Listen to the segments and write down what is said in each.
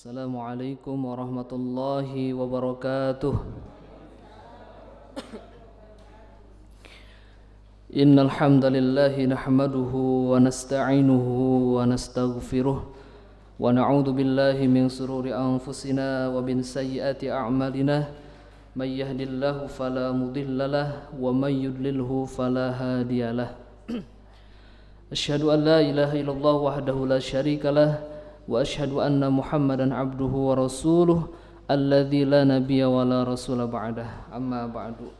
Assalamualaikum warahmatullahi wabarakatuh. Innal hamdalillahi nahmaduhu wa nasta'inuhu wa nastaghfiruh wa na'udzu billahi min shururi anfusina wa min sayyiati a'malina may yahdihillahu fala mudhillalah wa may yudlilhu fala hadiyalah. Asyhadu an la ilaha illallah wahdahu la syarikalah wa asyhadu anna Muhammadan abduhu wa rasuluh alladzi la nabiyya wa la rasula ba'dah. Amma ba'du.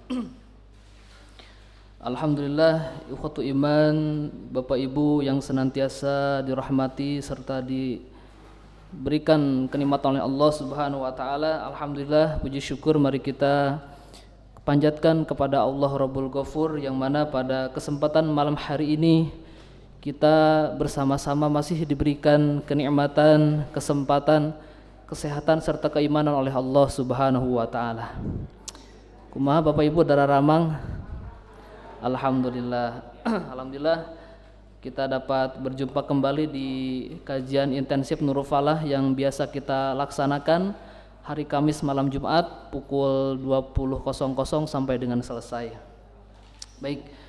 Alhamdulillah, ikhwatu iman, Bapak Ibu yang senantiasa dirahmati serta diberikan kenikmatan oleh Allah Subhanahu wa taala. Alhamdulillah, puji syukur mari kita panjatkan kepada Allah Rabbul Ghafur yang mana pada kesempatan malam hari ini kita bersama-sama masih diberikan kenikmatan, kesempatan, kesehatan serta keimanan oleh Allah Subhanahu wa taala. Kumaha Bapak Ibu dara ramang? Alhamdulillah. Alhamdulillah kita dapat berjumpa kembali di kajian intensif Nurul Falah yang biasa kita laksanakan hari Kamis malam Jumat pukul 20.00 sampai dengan selesai. Baik,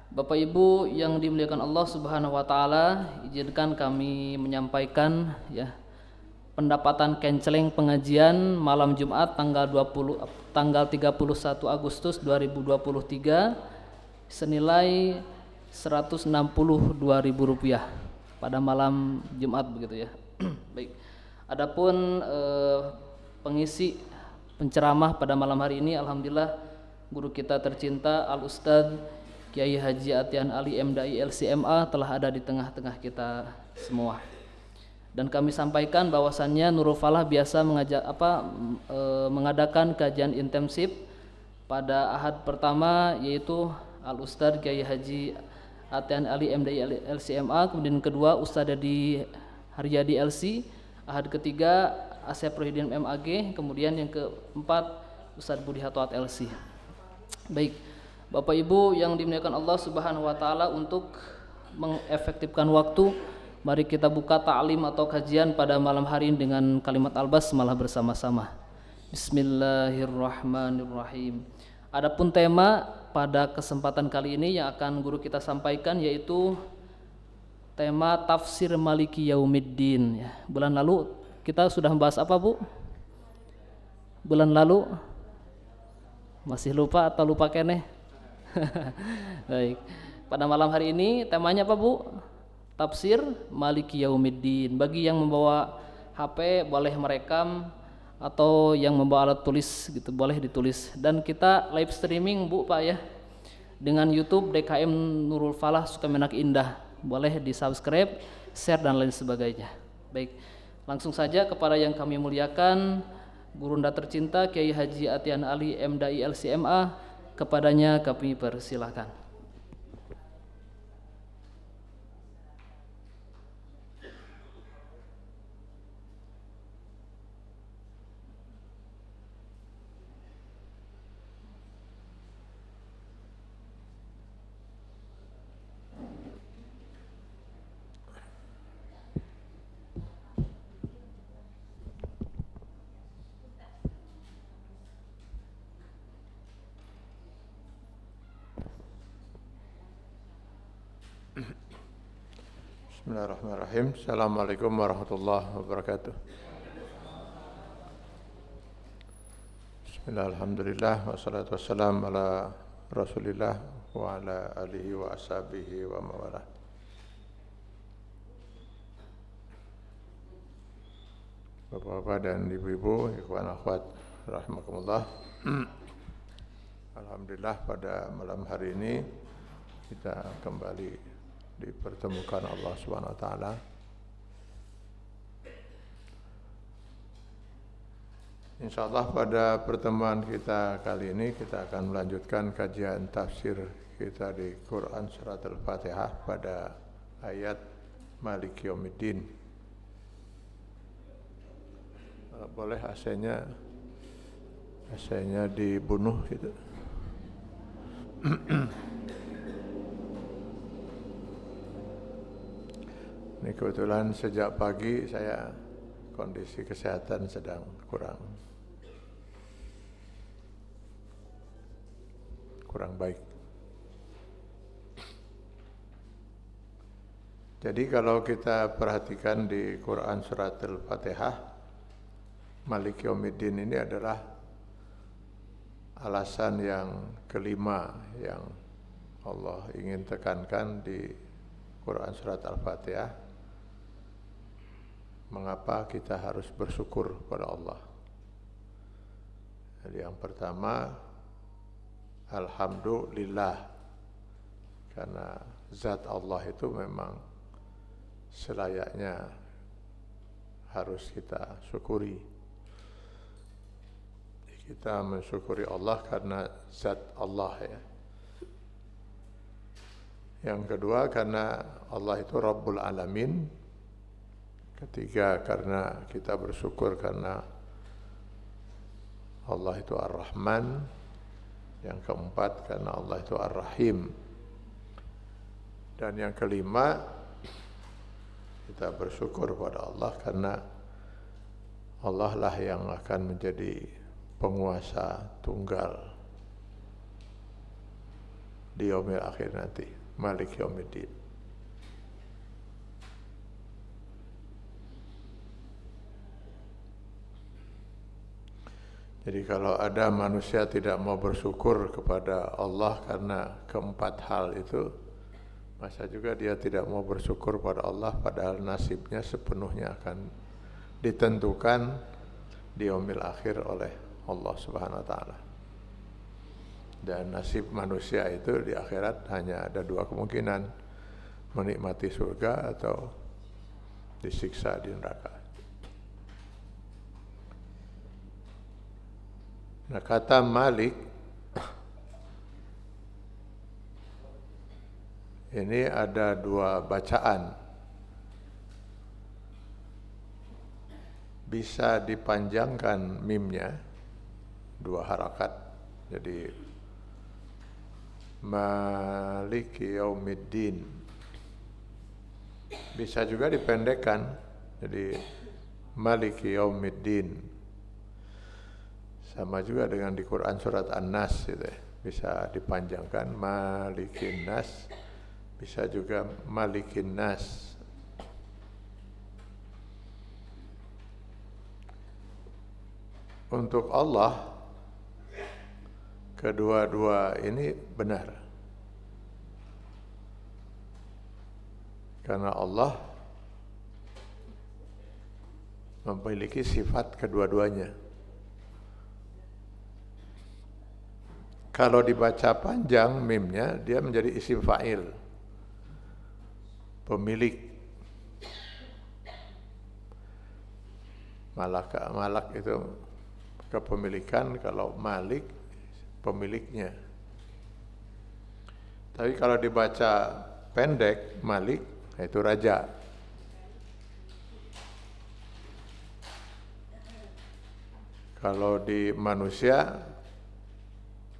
Bapak Ibu yang dimuliakan Allah Subhanahu wa taala, izinkan kami menyampaikan ya pendapatan canceling pengajian malam Jumat tanggal 31 Agustus 2023 senilai Rp162.000 pada malam Jumat begitu ya. Baik. Adapun pengisi penceramah pada malam hari ini alhamdulillah guru kita tercinta Al Ustadz Kiai Haji Atian Ali MDai LCMA telah ada di tengah-tengah kita semua. Dan kami sampaikan bahwasannya Nurul Falah biasa mengadakan kajian intensif pada ahad pertama yaitu Al Ustadz Kiai Haji Atian Ali MDai LCMA, kemudian kedua Ustadz Adi Haryadi LC, ahad ketiga Asep Rohidin MAG, kemudian yang keempat Ustadz Budi Hatoat LC. Baik, Bapak Ibu yang dimuliakan Allah Subhanahu wa taala, untuk mengefektifkan waktu, mari kita buka ta'lim atau kajian pada malam hari ini dengan kalimat al-basmalah bersama-sama. Bismillahirrahmanirrahim. Adapun tema pada kesempatan kali ini yang akan guru kita sampaikan yaitu tema tafsir Maliki Yaumiddin ya. Bulan lalu kita sudah membahas apa, Bu? Bulan lalu masih lupa atau lupa keneh? Baik. Pada malam hari ini temanya apa, Bu? Tafsir Maliki Yaumiddin. Bagi yang membawa HP boleh merekam atau yang membawa alat tulis gitu boleh ditulis. Dan kita live streaming, Bu, Pak ya. Dengan YouTube DKM Nurul Falah Sukamenak Indah. Boleh di-subscribe, share dan lain sebagainya. Baik. Langsung saja kepada yang kami muliakan, Gurunda tercinta Kiai Haji Atian Ali MDai LCMA, kepadanya kami persilahkan. Bismillahirrahmanirrahim. Assalamualaikum warahmatullahi wabarakatuh. Bismillah, alhamdulillah, wassalatu wassalam ala rasulillah wa ala alihi wa ashabihi wa mawalah. Bapak-bapak dan ibu-ibu, ikhwan akhwat rahimakumullah. Alhamdulillah pada malam hari ini kita kembali dipertemukan Allah Subhanahu wa taala. Insyaallah pada pertemuan kita kali ini kita akan melanjutkan kajian tafsir kita di Quran Surat Al-Fatihah pada ayat Maliki Yaumiddin. Boleh AC-nya dibunuh gitu. Ini kebetulan sejak pagi saya kondisi kesehatan sedang kurang baik. Jadi kalau kita perhatikan di Quran surat Al-Fatihah, Maliki Yaumiddin ini adalah alasan yang kelima yang Allah ingin tekankan di Quran surat Al-Fatihah, mengapa kita harus bersyukur kepada Allah. Jadi yang pertama, alhamdulillah, karena zat Allah itu memang selayaknya harus kita syukuri. Kita mensyukuri Allah karena zat Allah ya. Yang kedua karena Allah itu Rabbul Alamin. Ketiga karena kita bersyukur karena Allah itu Ar-Rahman. Yang keempat karena Allah itu Ar-Rahim. Dan yang kelima, kita bersyukur pada Allah karena Allah lah yang akan menjadi penguasa tunggal di yaumil akhir nanti, Malik Yaumiddin. Jadi kalau ada manusia tidak mau bersyukur kepada Allah karena keempat hal itu, masa juga dia tidak mau bersyukur pada Allah padahal nasibnya sepenuhnya akan ditentukan di yaumil akhir oleh Allah Subhanahu wa taala. Dan nasib manusia itu di akhirat hanya ada dua kemungkinan, menikmati surga atau disiksa di neraka. Nah, kata Malik ini ada dua bacaan. Bisa dipanjangkan mimnya, dua harakat. Jadi Maliki Yaumiddin. Bisa juga dipendekkan. Jadi Maliki Yaumiddin. Sama juga dengan di Quran surat An-Nas gitu ya. Bisa dipanjangkan Malikin Nas. Bisa juga Malikin Nas. Untuk Allah, kedua-dua ini benar. Karena Allah memiliki sifat kedua-duanya. Kalau dibaca panjang mimnya, dia menjadi isim fa'il, pemilik. Malak itu kepemilikan, kalau Malik pemiliknya. Tapi kalau dibaca pendek Malik itu raja. Kalau di manusia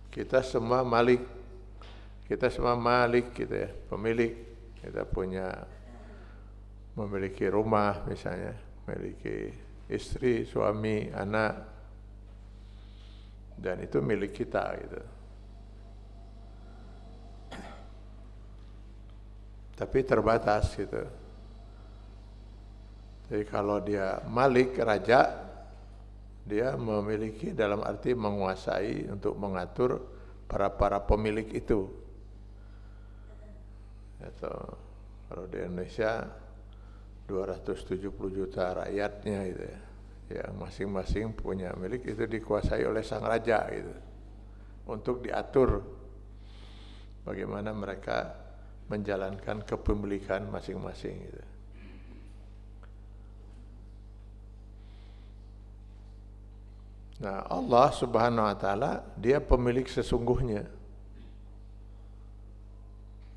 kita semua Malik. Kita semua Malik gitu ya, pemilik. Kita memiliki rumah misalnya, memiliki istri, suami, anak, dan itu milik kita gitu. Tapi terbatas gitu. Jadi kalau dia Malik, raja, dia memiliki dalam arti menguasai untuk mengatur para pemilik itu. Atau kalau di Indonesia 270 juta rakyatnya gitu ya. Yang masing-masing punya milik itu dikuasai oleh sang raja gitu. Untuk diatur bagaimana mereka menjalankan kepemilikan masing-masing gitu. Nah, Allah Subhanahu wa taala dia pemilik sesungguhnya.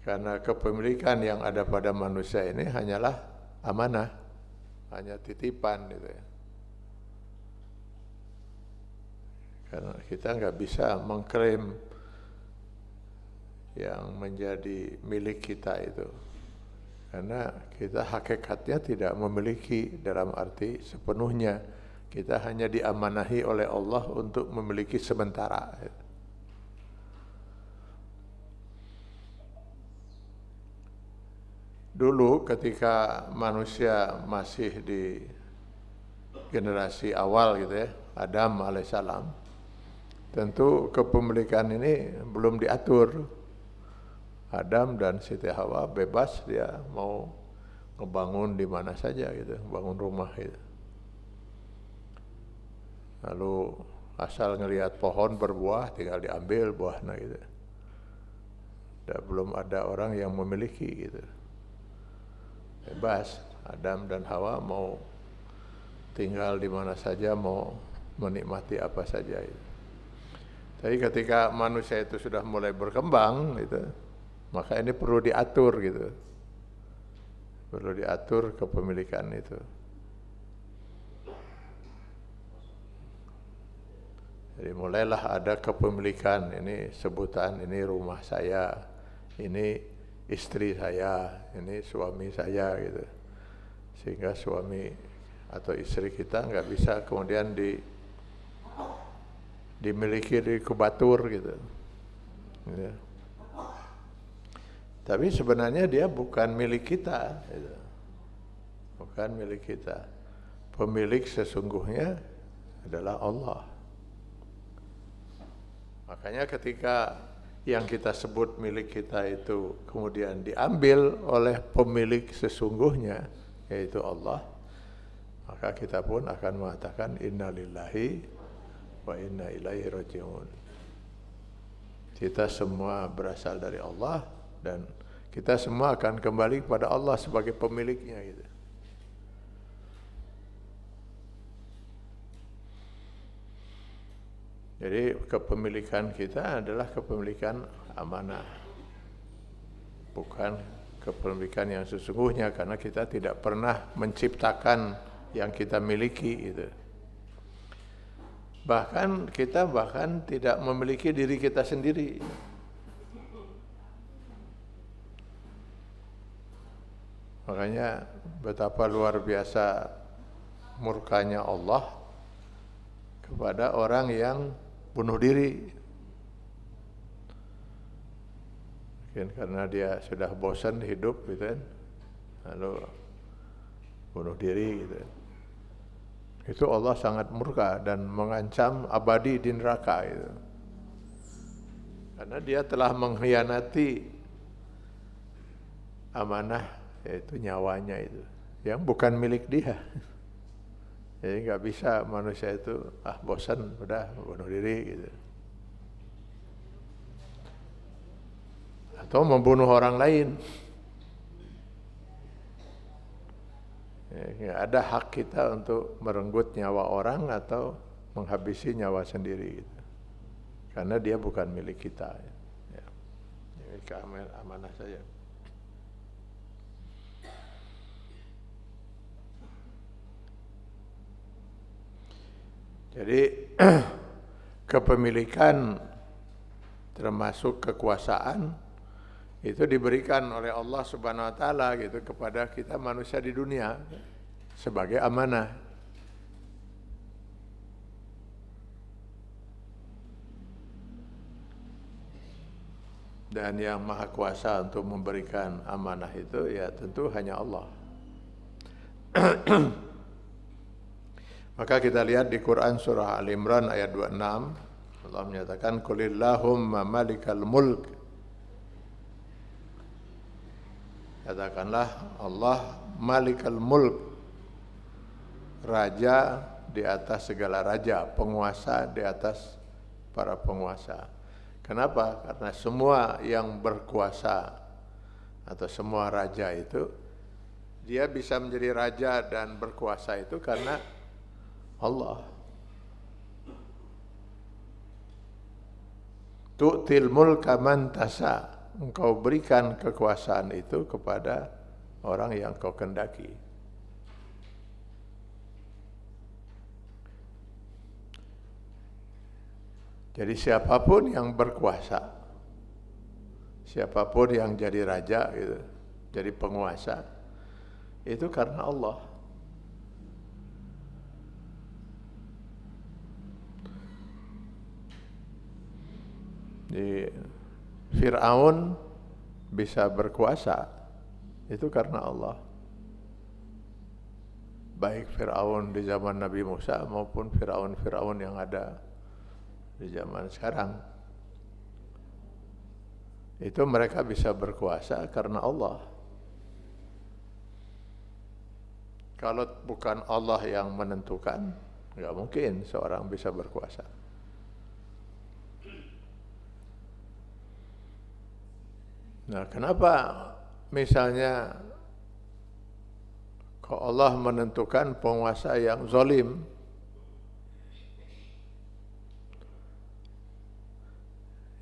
Karena kepemilikan yang ada pada manusia ini hanyalah amanah, hanya titipan gitu ya. Karena kita nggak bisa mengklaim yang menjadi milik kita itu. Karena kita hakikatnya tidak memiliki dalam arti sepenuhnya. Kita hanya diamanahi oleh Allah untuk memiliki sementara. Dulu ketika manusia masih di generasi awal gitu ya, Adam alaihissalam, tentu kepemilikan ini belum diatur. Adam dan Siti Hawa bebas, dia mau ngebangun di mana saja gitu, bangun rumah gitu. Lalu asal ngelihat pohon berbuah tinggal diambil buahnya gitu. Dan belum ada orang yang memiliki gitu. Bebas, Adam dan Hawa mau tinggal di mana saja, mau menikmati apa saja gitu. Tapi ketika manusia itu sudah mulai berkembang gitu, maka ini perlu diatur gitu. Perlu diatur kepemilikan itu. Jadi mulailah ada kepemilikan, ini sebutan, ini rumah saya, ini istri saya, ini suami saya gitu. Sehingga suami atau istri kita nggak bisa kemudian dimiliki di kubatur gitu. Ya. Tapi sebenarnya dia bukan milik kita, gitu. Bukan milik kita. Pemilik sesungguhnya adalah Allah. Makanya ketika yang kita sebut milik kita itu kemudian diambil oleh pemilik sesungguhnya, yaitu Allah, maka kita pun akan mengatakan innalillahi wa inna ilaihi raji'un. Kita semua berasal dari Allah dan kita semua akan kembali kepada Allah sebagai pemiliknya gitu. Jadi kepemilikan kita adalah kepemilikan amanah, bukan kepemilikan yang sesungguhnya, karena kita tidak pernah menciptakan yang kita miliki gitu. Bahkan kita tidak memiliki diri kita sendiri. Makanya betapa luar biasa murkanya Allah kepada orang yang bunuh diri. Mungkin karena dia sudah bosan hidup gitu kan, lalu bunuh diri gitu. Itu Allah sangat murka dan mengancam abadi di neraka itu. Karena dia telah mengkhianati amanah, yaitu nyawanya itu, yang bukan milik dia. Jadi nggak bisa manusia itu bosan udah bunuh diri gitu. Atau membunuh orang lain. Nggak ada hak kita untuk merenggut nyawa orang atau menghabisi nyawa sendiri gitu. Karena dia bukan milik kita. Ya. Ini amanah saja. Jadi kepemilikan termasuk kekuasaan itu diberikan oleh Allah Subhanahu wa taala gitu kepada kita manusia di dunia sebagai amanah. Dan yang maha kuasa untuk memberikan amanah itu ya tentu hanya Allah. Maka kita lihat di Quran surah Al-Imran ayat 26, Allah menyatakan qulillahumma malikal mulk. Katakanlah Allah malikal mulk, raja di atas segala raja, penguasa di atas para penguasa. Kenapa? Karena semua yang berkuasa atau semua raja itu, dia bisa menjadi raja dan berkuasa itu karena Allah. Tu'til mulka man tasha, engkau berikan kekuasaan itu kepada orang yang kau kehendaki. Jadi siapapun yang berkuasa, siapapun yang jadi raja gitu, jadi penguasa, itu karena Allah. Di Fir'aun bisa berkuasa, itu karena Allah. Baik Fir'aun di zaman Nabi Musa maupun Fir'aun yang ada di zaman sekarang. Itu mereka bisa berkuasa karena Allah. Kalau bukan Allah yang menentukan, nggak mungkin seorang bisa berkuasa. Nah, kenapa misalnya kok Allah menentukan penguasa yang zalim?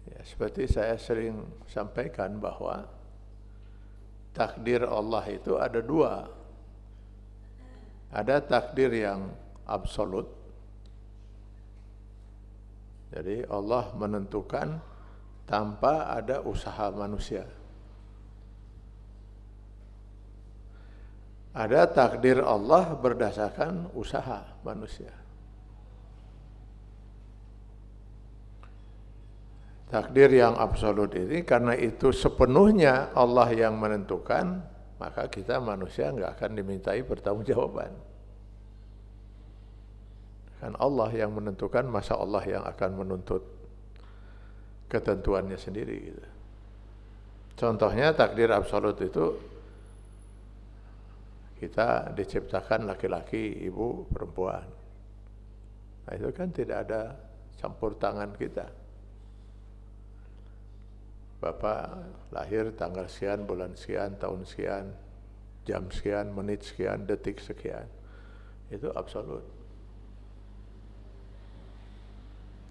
Ya, seperti saya sering sampaikan bahwa takdir Allah itu ada dua. Ada takdir yang absolut. Jadi Allah menentukan tanpa ada usaha manusia. Ada takdir Allah berdasarkan usaha manusia. Takdir yang absolut ini karena itu sepenuhnya Allah yang menentukan, maka kita manusia nggak akan dimintai pertanggungjawaban. Kan Allah yang menentukan, masa Allah yang akan menuntut ketentuannya sendiri gitu. Contohnya takdir absolut itu kita diciptakan laki-laki, ibu, perempuan. Nah, itu kan tidak ada campur tangan kita. Bapak lahir tanggal sekian, bulan sekian, tahun sekian, jam sekian, menit sekian, detik sekian. Itu absolut.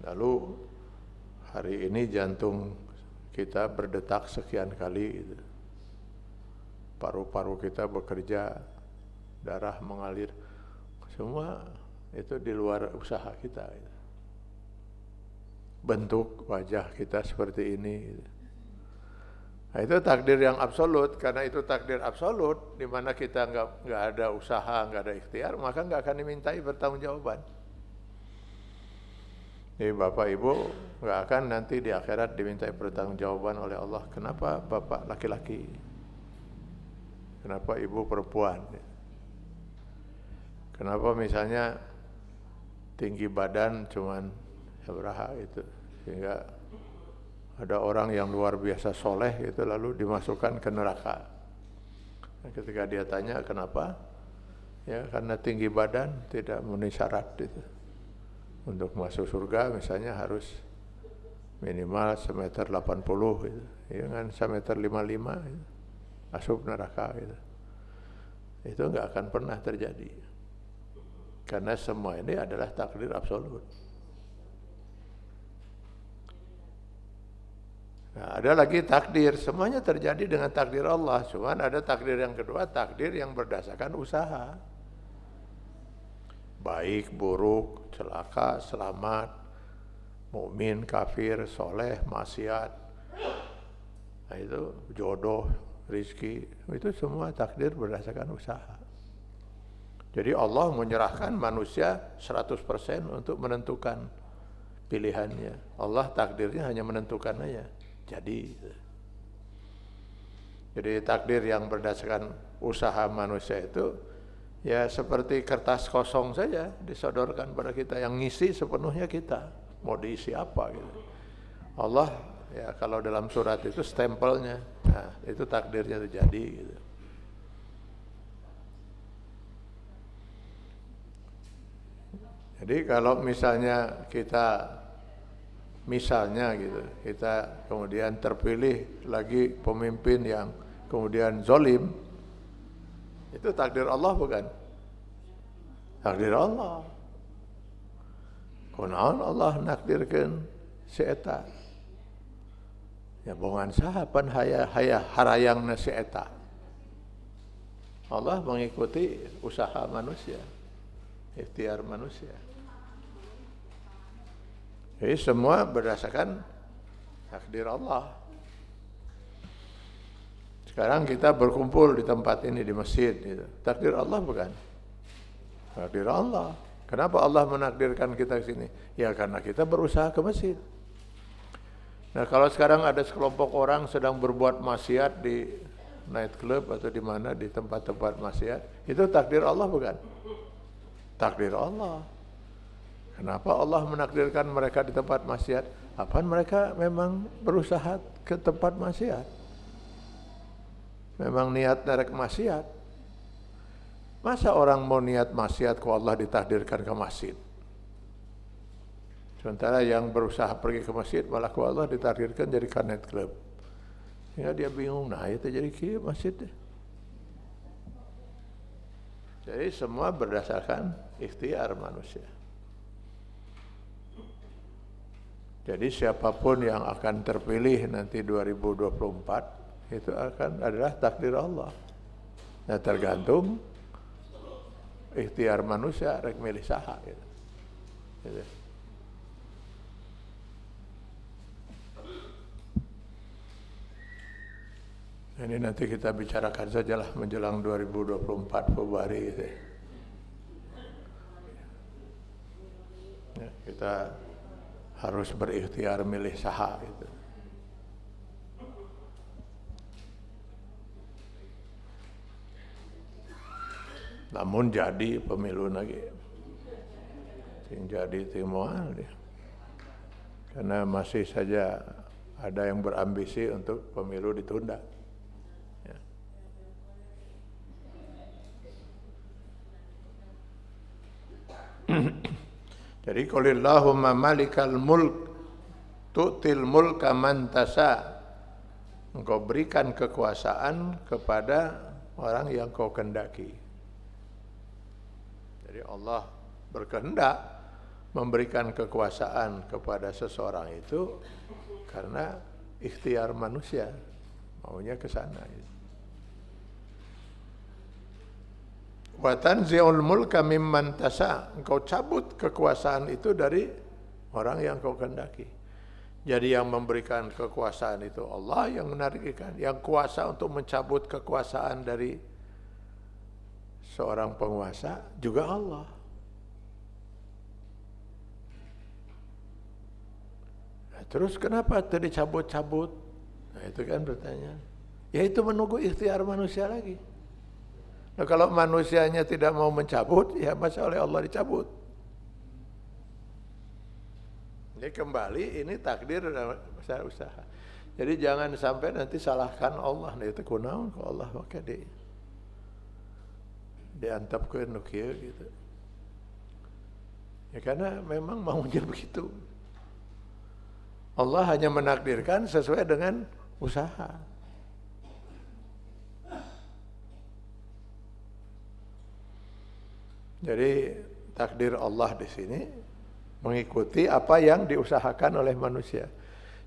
Lalu hari ini jantung kita berdetak sekian kali gitu. Paru-paru kita bekerja, darah mengalir, semua itu di luar usaha kita gitu. Bentuk wajah kita seperti ini gitu. Nah, itu takdir yang absolut. Karena itu takdir absolut, di mana kita nggak ada usaha, nggak ada ikhtiar, maka nggak akan dimintai pertanggungjawaban. Jadi Bapak Ibu nggak akan nanti di akhirat dimintai pertanggungjawaban oleh Allah. Kenapa Bapak laki-laki? Kenapa Ibu perempuan? Kenapa misalnya tinggi badan cuman seberapa itu, sehingga ada orang yang luar biasa soleh itu lalu dimasukkan ke neraka. Nah, ketika dia tanya kenapa, ya karena tinggi badan tidak memenuhi syarat itu. Untuk masuk surga misalnya harus minimal 1,80 m gitu, ya kan 1,55 m gitu. Masuk neraka gitu. Itu nggak akan pernah terjadi. Karena semua ini adalah takdir absolut. Nah, ada lagi takdir, semuanya terjadi dengan takdir Allah. Cuman ada takdir yang kedua, takdir yang berdasarkan usaha. Baik, buruk, celaka, selamat, mukmin, kafir, soleh, maksiat. Nah, itu jodoh, rizki, itu semua takdir berdasarkan usaha. Jadi Allah menyerahkan manusia 100% untuk menentukan pilihannya. Allah takdirnya hanya menentukan aja. Jadi takdir yang berdasarkan usaha manusia itu ya seperti kertas kosong saja disodorkan pada kita, yang ngisi sepenuhnya kita. Mau diisi apa gitu. Allah ya kalau dalam surat itu stempelnya. Nah, itu takdirnya itu jadi gitu. Jadi kalau misalnya kita gitu, kita kemudian terpilih lagi pemimpin yang kemudian zalim, itu takdir Allah bukan? Takdir Allah. Kunaon Allah nakdirkeun si eta. Ya bongan saha pan harayangna si eta. Allah mengikuti usaha manusia, ikhtiar manusia. Jadi semua berdasarkan takdir Allah. Sekarang kita berkumpul di tempat ini, di masjid. Gitu. Takdir Allah bukan? Takdir Allah. Kenapa Allah menakdirkan kita ke sini? Ya karena kita berusaha ke masjid. Nah kalau sekarang ada sekelompok orang sedang berbuat maksiat di night club atau di mana, di tempat-tempat maksiat, itu takdir Allah bukan? Takdir Allah. Kenapa Allah menakdirkan mereka di tempat maksiat? Apa mereka memang berusaha ke tempat maksiat? Memang niat derek maksiat? Masa orang mau niat maksiat kok Allah ditakdirkan ke masjid? Sementara yang berusaha pergi ke masjid malah kok Allah ditakdirkan jadi ke night club. Sehingga dia bingung, nah itu jadi kieu masjid. Jadi semua berdasarkan ikhtiar manusia. Jadi siapapun yang akan terpilih nanti 2024 itu adalah takdir Allah. Nah tergantung ikhtiar manusia rek milih saha gitu. Gitu. Ini nanti kita bicarakan sajalah menjelang 2024 Februari gitu. Ya, kita harus berikhtiar milih saha gitu. Namun jadi pemilu lagi, sing jadi timuan dia, karena masih saja ada yang berambisi untuk pemilu ditunda. Ya. Jadi qulillahumma malikal mulk tu'til mulka man tasha, engkau berikan kekuasaan kepada orang yang kau kehendaki. Jadi Allah berkehendak memberikan kekuasaan kepada seseorang itu karena ikhtiar manusia, maunya ke sana. Wa tanzi'ul mulka mimman tasha, engkau cabut kekuasaan itu dari orang yang kau kehendaki. Jadi yang memberikan kekuasaan itu Allah, yang menarikkan, yang kuasa untuk mencabut kekuasaan dari seorang penguasa juga Allah. Nah, terus kenapa itu dicabut-cabut? Nah, itu kan pertanyaan. Ya itu menunggu ikhtiar manusia lagi. Nah, kalau manusianya tidak mau mencabut, ya masa oleh Allah dicabut. Ini kembali, ini takdir dan usaha. Jadi jangan sampai nanti salahkan Allah. Nah, itu kunaon ke Allah maka diantapkan nukia gitu. Ya karena memang maunya begitu. Allah hanya menakdirkan sesuai dengan usaha. Jadi takdir Allah di sini mengikuti apa yang diusahakan oleh manusia.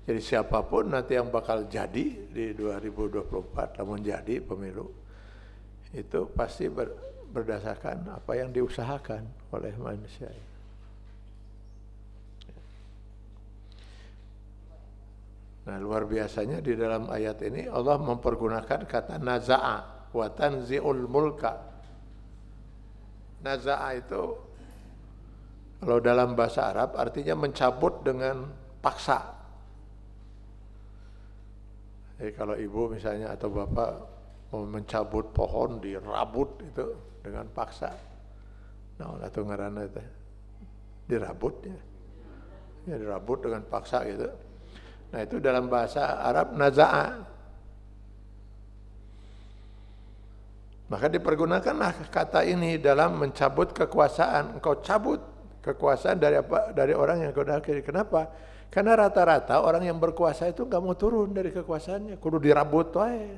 Jadi siapapun nanti yang bakal jadi di 2024 namun jadi pemilu itu pasti berdasarkan apa yang diusahakan oleh manusia. Nah luar biasanya di dalam ayat ini Allah mempergunakan kata naza'a wa tanzi'ul mulka. Naza'a itu kalau dalam bahasa Arab artinya mencabut dengan paksa. Jadi kalau ibu misalnya atau bapak mau mencabut pohon dirabut itu dengan paksa. Nah, atau ngaranna itu dirabut ya. Ya dirabut dengan paksa gitu. Nah, itu dalam bahasa Arab naza'a. Maka dipergunakanlah kata ini dalam mencabut kekuasaan. Engkau cabut kekuasaan dari apa? Dari orang yang kau dahului. Kenapa? Karena rata-rata orang yang berkuasa itu enggak mau turun dari kekuasaannya, kudu dirabut wae.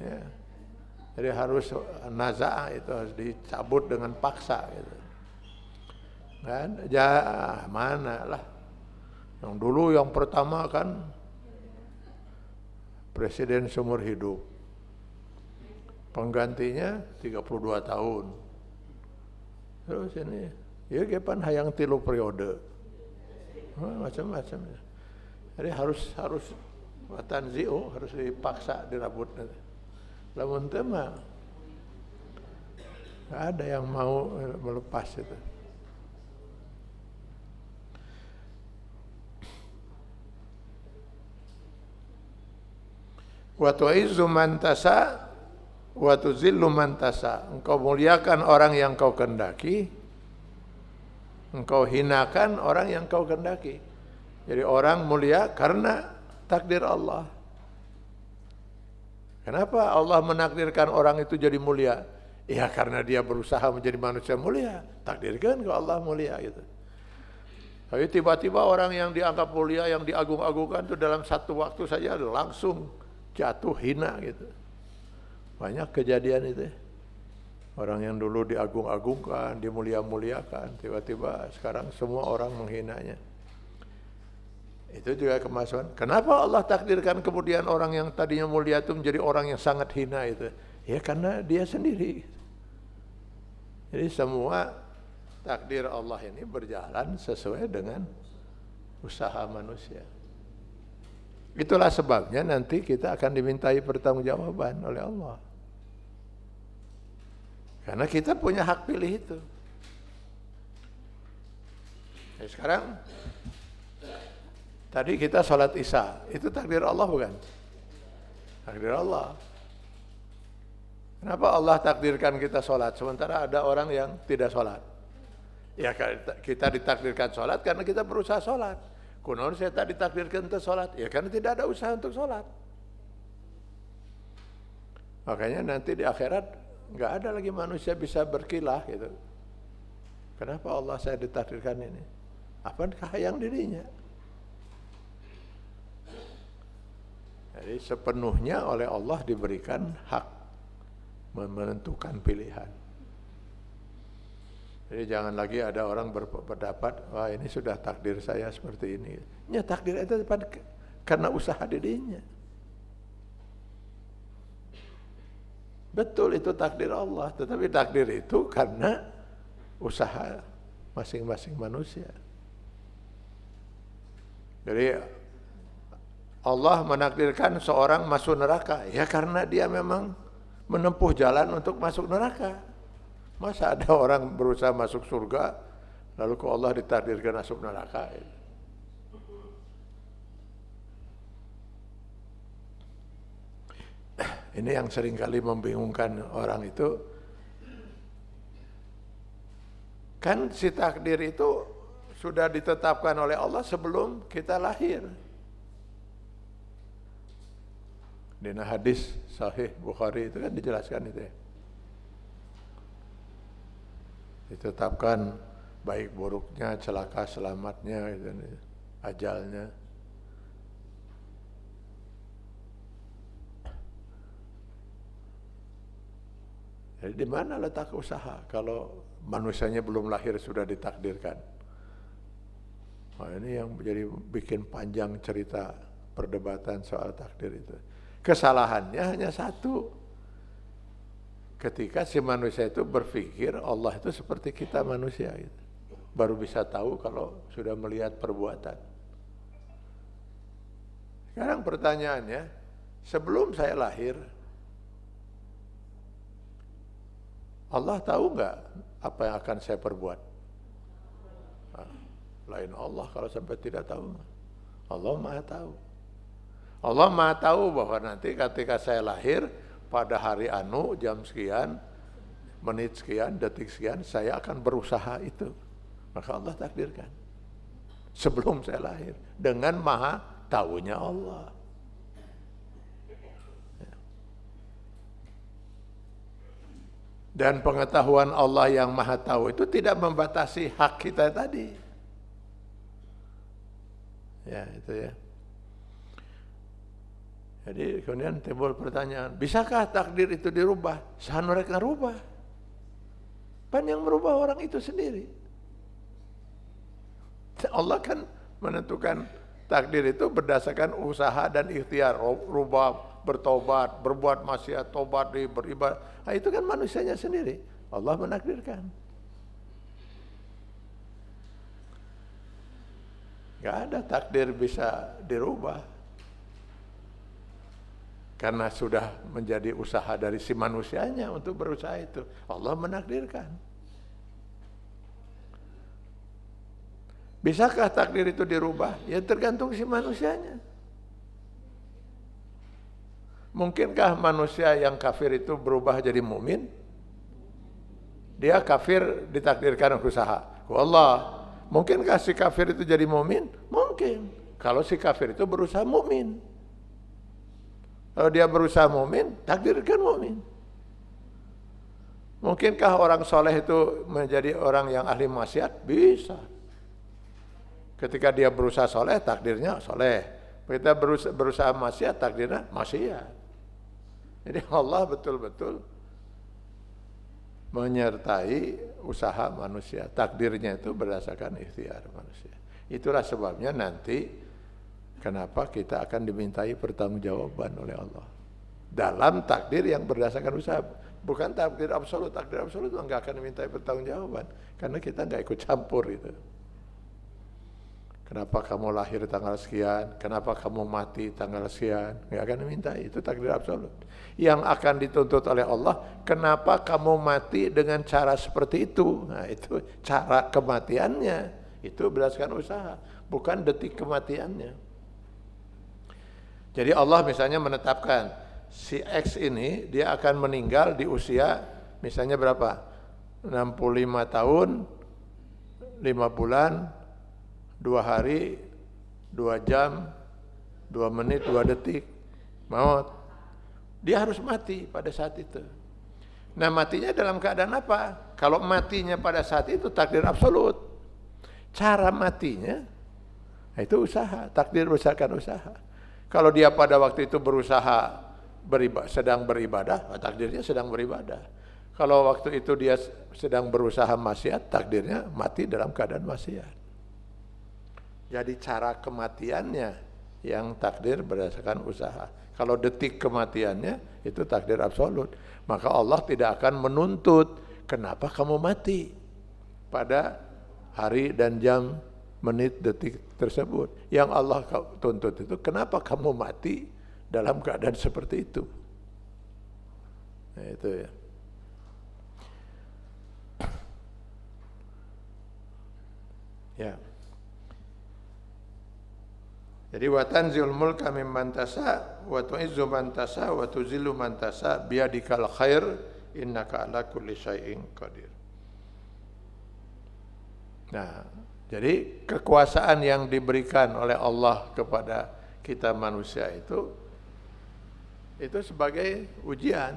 Ya. Jadi harus naza'a itu harus dicabut dengan paksa gitu. Kan? Ya mana lah. Yang dulu yang pertama kan presiden seumur hidup. Penggantinya 32 tahun. Terus ini ya kapan hayang 3 periode. Macam-macam. Jadi harus Watanzi'u harus dipaksa dirabut. Lamun teu mah nggak ada yang mau melepas itu. Wa tu'izzu man tasha wa tuzillu man tasha. Engkau muliakan orang yang kau kehendaki, engkau hinakan orang yang kau kehendaki. Jadi orang mulia karena takdir Allah. Kenapa Allah menakdirkan orang itu jadi mulia? Ya karena dia berusaha menjadi manusia mulia. Takdirkan ke Allah mulia gitu. Tapi tiba-tiba orang yang dianggap mulia, yang diagung-agungkan itu dalam satu waktu saja langsung jatuh hina gitu. Banyak kejadian itu. Orang yang dulu diagung-agungkan, dimulia-muliakan, tiba-tiba sekarang semua orang menghinanya. Itu juga kemasukan. Kenapa Allah takdirkan kemudian orang yang tadinya mulia itu menjadi orang yang sangat hina itu? Ya karena dia sendiri. Jadi semua takdir Allah ini berjalan sesuai dengan usaha manusia. Itulah sebabnya nanti kita akan dimintai pertanggungjawaban oleh Allah. Karena kita punya hak pilih itu. Nah, sekarang tadi kita sholat Isya, itu takdir Allah bukan? Takdir Allah. Kenapa Allah takdirkan kita sholat, sementara ada orang yang tidak sholat? Ya kita ditakdirkan sholat karena kita berusaha sholat. Kunaon saya tak ditakdirkan untuk sholat? Ya karena tidak ada usaha untuk sholat. Makanya nanti di akhirat nggak ada lagi manusia bisa berkilah gitu. Kenapa Allah saya ditakdirkan ini? Apakah yang dirinya? Jadi sepenuhnya oleh Allah diberikan hak menentukan pilihan. Jadi jangan lagi ada orang berpendapat, wah ini sudah takdir saya seperti ini. Ya takdir itu karena usaha dirinya. Betul itu takdir Allah, tetapi takdir itu karena usaha masing-masing manusia. Jadi Allah menakdirkan seorang masuk neraka, ya karena dia memang menempuh jalan untuk masuk neraka. Masa ada orang berusaha masuk surga, lalu kok Allah ditakdirkan masuk neraka? Ini yang seringkali membingungkan orang itu. Kan si takdir itu sudah ditetapkan oleh Allah sebelum kita lahir. Di hadis Sahih Bukhari itu kan dijelaskan itu ya. Ditetapkan baik buruknya, celaka selamatnya, gitu, ajalnya. Jadi di mana letak usaha kalau manusianya belum lahir sudah ditakdirkan? Nah, ini yang jadi bikin panjang cerita perdebatan soal takdir itu. Kesalahannya hanya satu. Ketika si manusia itu berpikir Allah itu seperti kita manusia gitu. Baru bisa tahu kalau sudah melihat perbuatan. Sekarang pertanyaannya, sebelum saya lahir, Allah tahu nggak apa yang akan saya perbuat? Nah, lain Allah kalau sampai tidak tahu. Allah Maha tahu. Allah Maha tahu bahwa nanti ketika saya lahir, pada hari anu, jam sekian, menit sekian, detik sekian, saya akan berusaha itu. Maka Allah takdirkan. Sebelum saya lahir. Dengan maha tahunya Allah. Dan pengetahuan Allah yang maha tahu itu tidak membatasi hak kita tadi. Ya, itu ya. Jadi kemudian timbul pertanyaan, bisakah takdir itu dirubah? Sahan mereka rubah. Kan yang merubah orang itu sendiri. Allah kan menentukan takdir itu berdasarkan usaha dan ikhtiar. Rubah, bertobat, berbuat maksiat, tobat, beribadah. Nah, itu kan manusianya sendiri. Allah menakdirkan. Gak ada takdir bisa dirubah. Karena sudah menjadi usaha dari si manusianya untuk berusaha itu. Allah menakdirkan. Bisakah takdir itu dirubah? Ya tergantung si manusianya. Mungkinkah manusia yang kafir itu berubah jadi mukmin? Dia kafir ditakdirkan usaha. Allah, mungkinkah si kafir itu jadi mukmin? Mungkin. Kalau si kafir itu berusaha mukmin. Kalau dia berusaha mukmin, takdirkan mukmin. Mungkinkah orang soleh itu menjadi orang yang ahli maksiat? Bisa. Ketika dia berusaha soleh, takdirnya soleh. Kita berusaha maksiat, takdirnya maksiat. Jadi Allah betul-betul menyertai usaha manusia. Takdirnya itu berdasarkan ikhtiar manusia. Itulah sebabnya nanti kenapa kita akan dimintai pertanggungjawaban oleh Allah. Dalam takdir yang berdasarkan usaha. Bukan takdir absolut. Takdir absolut enggak akan dimintai pertanggungjawaban. Karena kita enggak ikut campur itu. Kenapa kamu lahir tanggal sekian? Kenapa kamu mati tanggal sekian? Enggak akan dimintai. Itu takdir absolut. Yang akan dituntut oleh Allah, kenapa kamu mati dengan cara seperti itu? Nah, itu cara kematiannya. Itu berdasarkan usaha, bukan detik kematiannya. Jadi Allah misalnya menetapkan si X ini dia akan meninggal di usia misalnya berapa? 65 tahun, 5 bulan, 2 hari, 2 jam, 2 menit, 2 detik, maut. Dia harus mati pada saat itu. Nah matinya dalam keadaan apa? Kalau matinya pada saat itu takdir absolut. Cara matinya, itu usaha, takdir berdasarkan usaha. Kalau dia pada waktu itu berusaha sedang beribadah, takdirnya sedang beribadah. Kalau waktu itu dia sedang berusaha maksiat, takdirnya mati dalam keadaan maksiat. Jadi cara kematiannya yang takdir berdasarkan usaha. Kalau detik kematiannya itu takdir absolut. Maka Allah tidak akan menuntut kenapa kamu mati pada hari dan jam, menit, detik tersebut. Yang Allah tuntut itu kenapa kamu mati dalam keadaan seperti itu. Nah, itu ya. Ya. Jadi wa tanzilul mulka mimman tasha wa tu'izzu man tasha wa tuzillu man tasha biyadikal khair innaka ala kulli syai'in qadir. Nah, jadi kekuasaan yang diberikan oleh Allah kepada kita manusia itu sebagai ujian.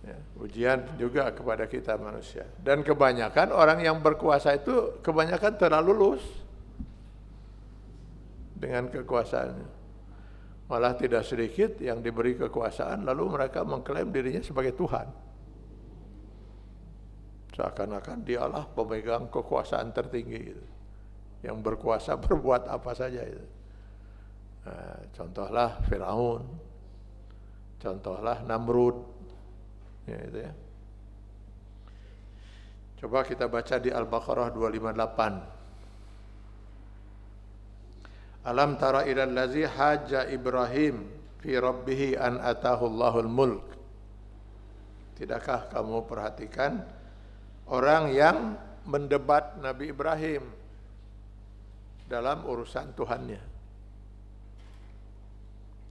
Ya, ujian juga kepada kita manusia. Dan kebanyakan orang yang berkuasa itu kebanyakan terlalu lulus dengan kekuasaannya. Malah tidak sedikit yang diberi kekuasaan lalu mereka mengklaim dirinya sebagai Tuhan. Seakan-akan dialah pemegang kekuasaan tertinggi gitu. Yang berkuasa berbuat apa saja itu. Nah, contohlah Firaun, contohlah Namrud, ya, itu ya. Coba kita baca di Al-Baqarah 258. Alam tara ilal ladzi haja Ibrahim fi rabbih an atahu Allahul mulk. Tidakkah kamu perhatikan orang yang mendebat Nabi Ibrahim dalam urusan Tuhannya?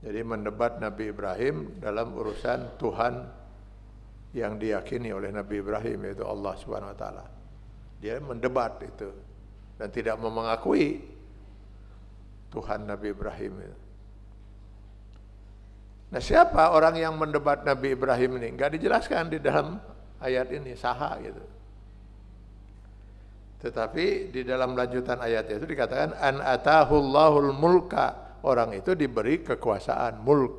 Jadi mendebat Nabi Ibrahim dalam urusan Tuhan yang diyakini oleh Nabi Ibrahim, yaitu Allah Subhanahu wa taala. Dia mendebat itu dan tidak mengakui Tuhan Nabi Ibrahim itu. Nah, siapa orang yang mendebat Nabi Ibrahim ini? Enggak dijelaskan di dalam ayat ini, saha gitu. Tetapi di dalam lanjutan ayat itu dikatakan an atahullahul mulka, orang itu diberi kekuasaan, mulk.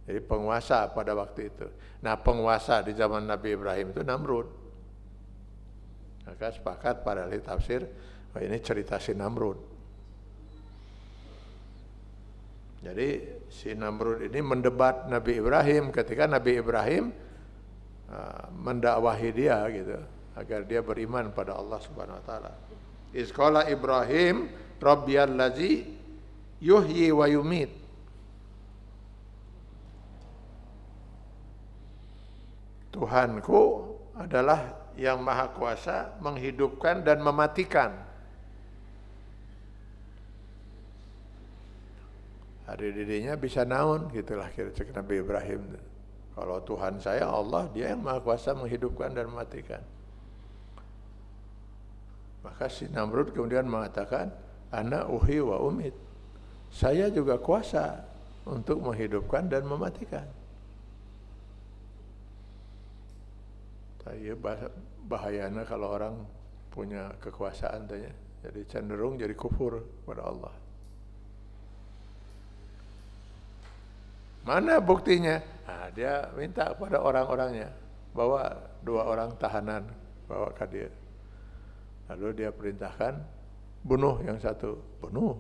Jadi penguasa pada waktu itu. Nah, penguasa di zaman Nabi Ibrahim itu Namrud. Maka sepakat para ahli tafsir, oh ini cerita si Namrud. Jadi si Namrud ini mendebat Nabi Ibrahim ketika Nabi Ibrahim mendakwahi dia gitu agar dia beriman pada Allah Subhanahu wa taala. Iz qala Ibrahim rabbiyallazi yuhyi wa yumit. Tuhanku adalah yang maha kuasa menghidupkan dan mematikan. Hari didinya bisa naon gitulah kira-kira Nabi Ibrahim. Kalau Tuhan saya Allah, dia yang maha kuasa menghidupkan dan mematikan. Maka si Namrud kemudian mengatakan, ana uhi wa umit. Saya juga kuasa untuk menghidupkan dan mematikan. Iya bahayanya kalau orang punya kekuasaan tanya. Jadi cenderung jadi kufur pada Allah. Mana buktinya? Nah, dia minta kepada orang-orangnya, bawa 2 orang tahanan, bawa ke dia. Lalu dia perintahkan, bunuh yang satu, bunuh.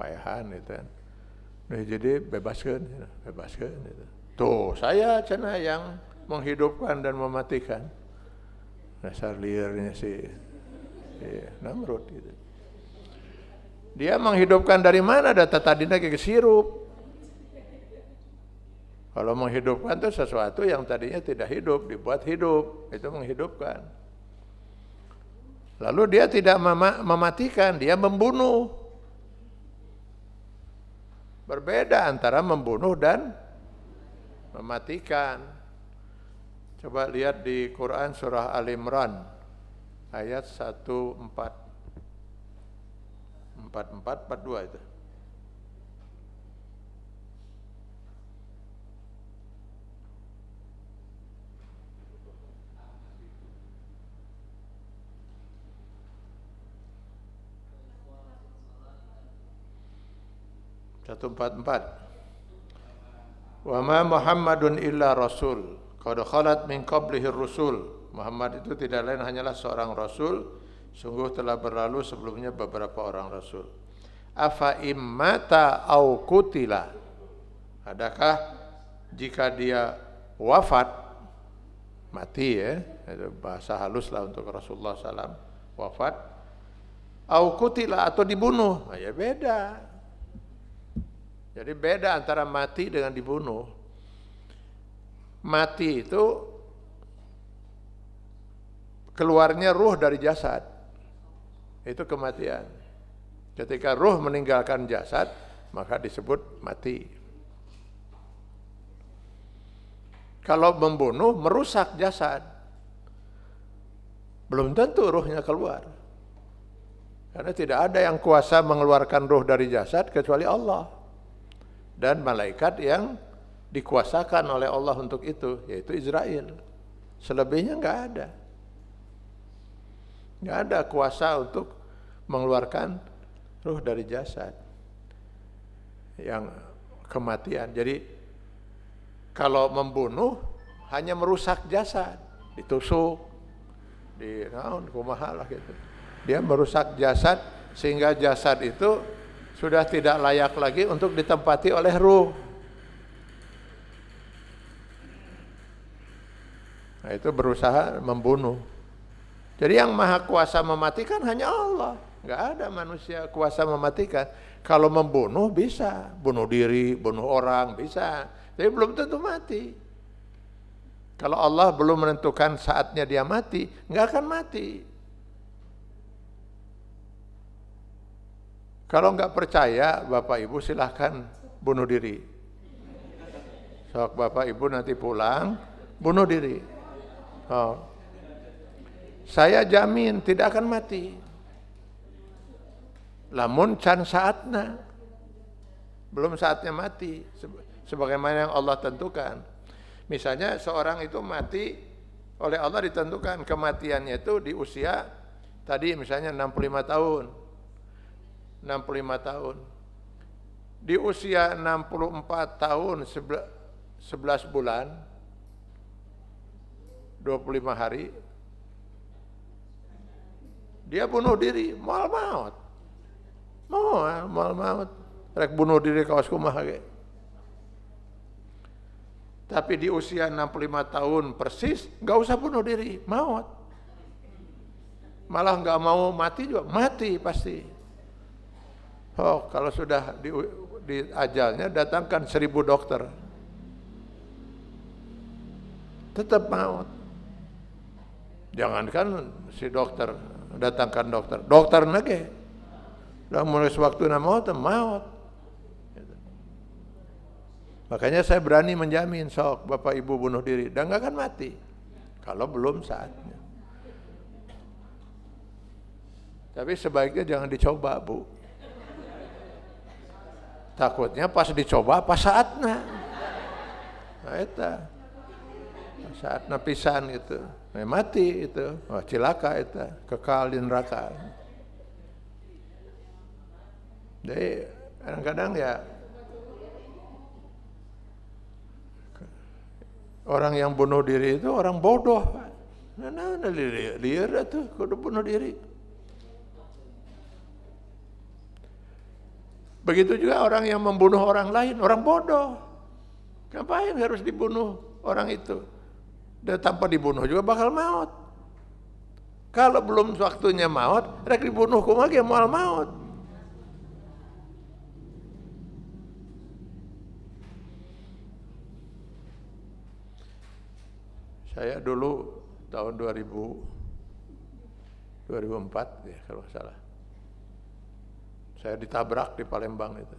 Payahan itu kan. Nah, jadi bebaskan. Gitu. Tuh, saya cenah yang menghidupkan dan mematikan. Dasar liarnya si Namrud gitu. Dia menghidupkan dari mana? Data tadinya kayak sirup. Kalau menghidupkan itu sesuatu yang tadinya tidak hidup, dibuat hidup. Itu menghidupkan. Lalu dia tidak mematikan, dia membunuh. Berbeda antara membunuh dan mematikan. Coba lihat di Quran surah Al-Imran ayat 14. 42 itu. Wa ma Muhammadun illa rasul qad khalat min qablihi rusul. Muhammad itu tidak lain hanyalah seorang rasul, sungguh telah berlalu sebelumnya beberapa orang rasul. Afa immata au kutila. Adakah jika dia wafat, mati ya, itu bahasa halus lah untuk Rasulullah SAW, wafat, au kutila atau dibunuh, nah, ya beda. Jadi beda antara mati dengan dibunuh. Mati itu keluarnya ruh dari jasad, itu kematian. Ketika ruh meninggalkan jasad, maka disebut mati. Kalau membunuh, merusak jasad, belum tentu ruhnya keluar. Karena tidak ada yang kuasa mengeluarkan ruh dari jasad kecuali Allah. Dan malaikat yang dikuasakan oleh Allah untuk itu, yaitu Israel. Selebihnya enggak ada. Enggak ada kuasa untuk mengeluarkan ruh dari jasad yang kematian. Jadi kalau membunuh hanya merusak jasad, ditusuk, kumaha lah gitu. Dia merusak jasad sehingga jasad itu sudah tidak layak lagi untuk ditempati oleh ruh. Nah, itu berusaha membunuh. Jadi yang maha kuasa mematikan hanya Allah. Enggak ada manusia kuasa mematikan. Kalau membunuh bisa, bunuh diri, bunuh orang bisa. Tapi belum tentu mati. Kalau Allah belum menentukan saatnya dia mati, enggak akan mati. Kalau enggak percaya, Bapak Ibu silahkan bunuh diri. Sok Bapak Ibu nanti pulang, bunuh diri. Oh. Saya jamin tidak akan mati. Lamun can saatna, belum saatnya mati, sebagaimana yang Allah tentukan. Misalnya seorang itu mati oleh Allah ditentukan kematiannya itu di usia tadi misalnya 65 tahun. 65 tahun. Di usia 64 tahun 11 bulan 25 hari dia bunuh diri, moal maut. Moal maut. Rek bunuh diri kaos kumaha ge. Tapi di usia 65 tahun persis enggak usah bunuh diri, maut. Malah enggak mau mati juga, mati pasti. Oh, kalau sudah di ajalnya datangkan 1000 dokter. tetap maut. Jangankan si dokter, datangkan dokter nage, udah mulai sewaktu maut, maut. Makanya saya berani menjamin, sok bapak ibu bunuh diri, dan nggak akan mati kalau belum saatnya. Tapi sebaiknya jangan dicoba, Bu. Takutnya pas dicoba pas saatnya. Nah, itu saatnya pisan gitu. Mati itu, wah cilaka itu, kekal di neraka. Jadi kadang-kadang ya orang yang bunuh diri itu orang bodoh. Nah, liar itu kudu bunuh diri. Begitu juga orang yang membunuh orang lain, orang bodoh. Ngapain harus dibunuh orang itu? Dan tanpa dibunuh juga bakal maut. Kalau belum waktunya maut, rek dibunuh kumaha moal maut. Saya dulu tahun 2004 ya kalau nggak salah. Saya ditabrak di Palembang itu.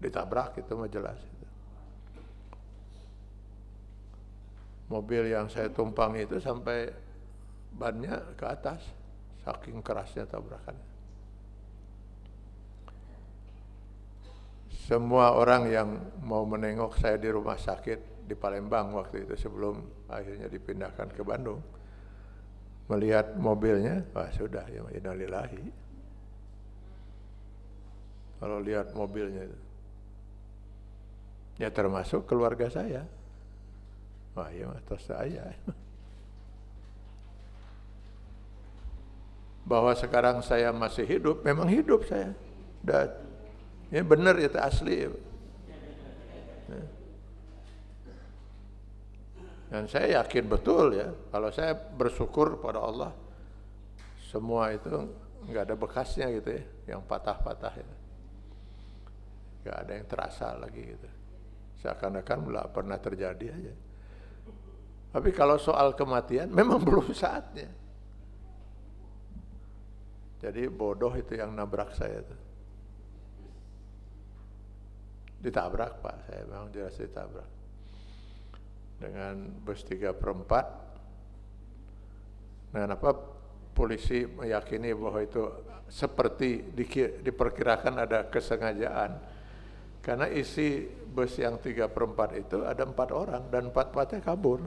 Ditabrak itu mah jelas itu. Mobil yang saya tumpangi itu sampai bannya ke atas, saking kerasnya tabrakannya. Semua orang yang mau menengok saya di rumah sakit di Palembang waktu itu sebelum akhirnya dipindahkan ke Bandung, melihat mobilnya, wah sudah, ya innalillahi. Kalau lihat mobilnya itu, ya termasuk keluarga saya. Wah ya atas saya. Bahwa sekarang saya masih hidup, memang hidup saya. Dan ini benar itu asli. Dan saya yakin betul ya, kalau saya bersyukur pada Allah, semua itu nggak ada bekasnya gitu ya, yang patah-patah ya. Nggak ada yang terasa lagi gitu. Seakan-akan nggak pernah terjadi aja. Tapi kalau soal kematian, memang belum saatnya. Jadi bodoh itu yang nabrak saya tuh. Ditabrak Pak, saya memang jelas ditabrak. Dengan bus 3/4. Dengan apa polisi meyakini bahwa itu seperti diperkirakan ada kesengajaan. Karena isi bus yang 3/4 itu ada 4 orang dan 4-4-nya kabur.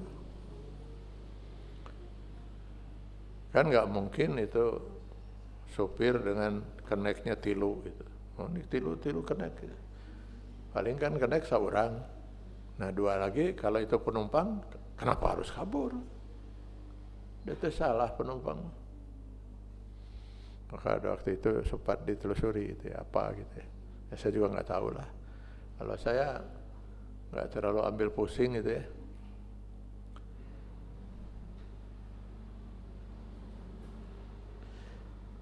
Kan nggak mungkin itu sopir dengan keneknya tilu gitu. Oh, ini tilu kenek gitu. Paling kan kenek seorang. Nah 2 lagi kalau itu penumpang, kenapa harus kabur? Itu salah penumpang. Maka waktu itu sempat ditelusuri itu ya, apa gitu ya. Ya saya juga nggak tahu lah. Kalau saya nggak terlalu ambil pusing gitu ya.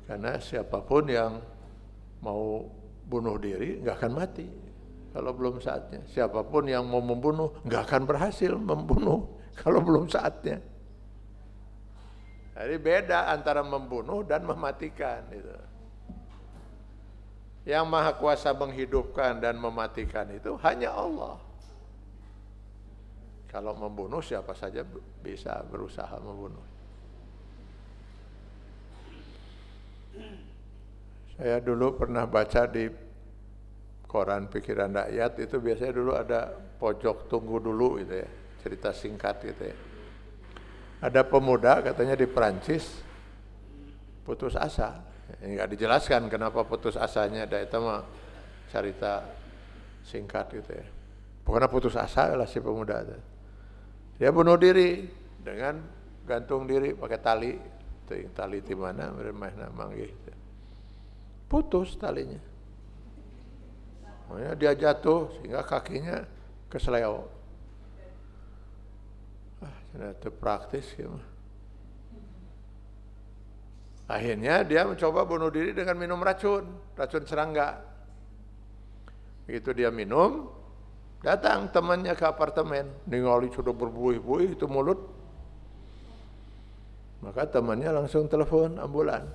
Karena siapapun yang mau bunuh diri nggak akan mati kalau belum saatnya. Siapapun yang mau membunuh nggak akan berhasil membunuh kalau belum saatnya. Jadi beda antara membunuh dan mematikan itu. Yang Maha Kuasa menghidupkan dan mematikan itu hanya Allah. Kalau membunuh siapa saja bisa berusaha membunuh. Saya dulu pernah baca di koran Pikiran Rakyat itu biasanya dulu ada pojok tunggu dulu gitu ya, cerita singkat gitu ya. Ada pemuda katanya di Perancis putus asa. Enggak dijelaskan kenapa putus asanya, ada itu mah cerita singkat gitu ya. Pokoknya putus asa lah si pemuda itu. Dia bunuh diri dengan gantung diri pakai tali. Tali di mana? Bermain manggih. Putus talinya. Makanya dia jatuh sehingga kakinya kesleo. Itu praktis gitu. Akhirnya dia mencoba bunuh diri dengan minum racun serangga. Begitu dia minum, Datang temannya ke apartemen, ningali sudah berbuih-buih itu mulut. Maka temannya langsung telepon ambulan.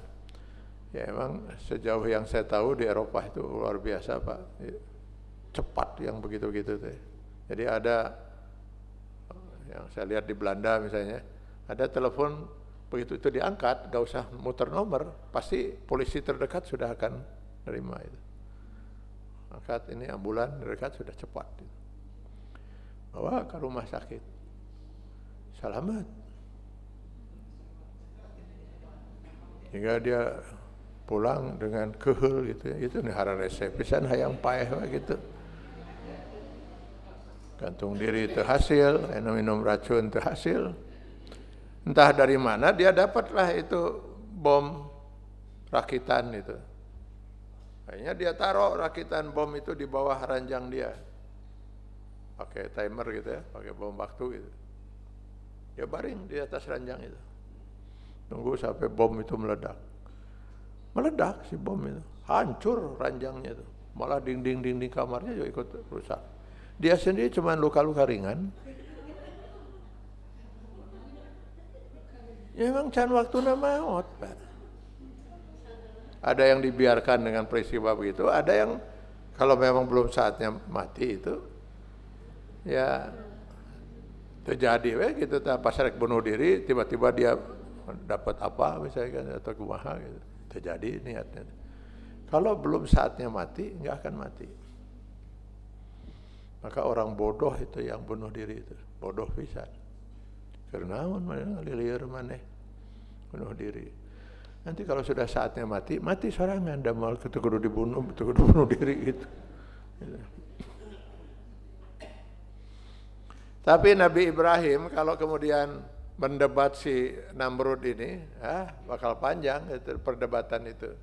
Ya emang sejauh yang saya tahu di Eropa itu luar biasa Pak, cepat yang begitu-begitu. Jadi ada yang saya lihat di Belanda misalnya, ada telepon begitu itu diangkat, gak usah muter nomor, pasti polisi terdekat sudah akan nerima itu. Angkat ini ambulan dekat sudah cepat. Bawa ke rumah sakit. Selamat. Hingga dia pulang dengan kehel gitu ya. Itu nih hara resep pisan hayang paeh gitu. Gantung diri terhasil, minum racun terhasil. Entah dari mana dia dapatlah itu bom rakitan itu. Kayaknya dia taruh rakitan bom itu di bawah ranjang dia. Pakai timer gitu ya, pakai bom waktu gitu. Dia baring di atas ranjang itu. Tunggu sampai bom itu meledak. Meledak si bom itu. Hancur ranjangnya itu. Malah dinding-dinding kamarnya juga ikut rusak. Dia sendiri cuma luka-luka ringan. Ya memang can waktu maut, Pak. Ada yang dibiarkan dengan peristiwa begitu, ada yang kalau memang belum saatnya mati itu, ya terjadi, gitu. Pas rek bunuh diri, tiba-tiba dia dapat apa misalnya atau kumaha gitu, terjadi niatnya. Kalau belum saatnya mati, nggak akan mati. Maka orang bodoh itu yang bunuh diri itu, bodoh pisan. Karena mana lilir maneh bunuh diri. Nanti kalau sudah saatnya mati, mati sorangan, dan mau kudu dibunuh, kudu bunuh diri gitu. Tapi Nabi Ibrahim kalau kemudian mendebat si Namrud ini, bakal panjang itu perdebatan itu.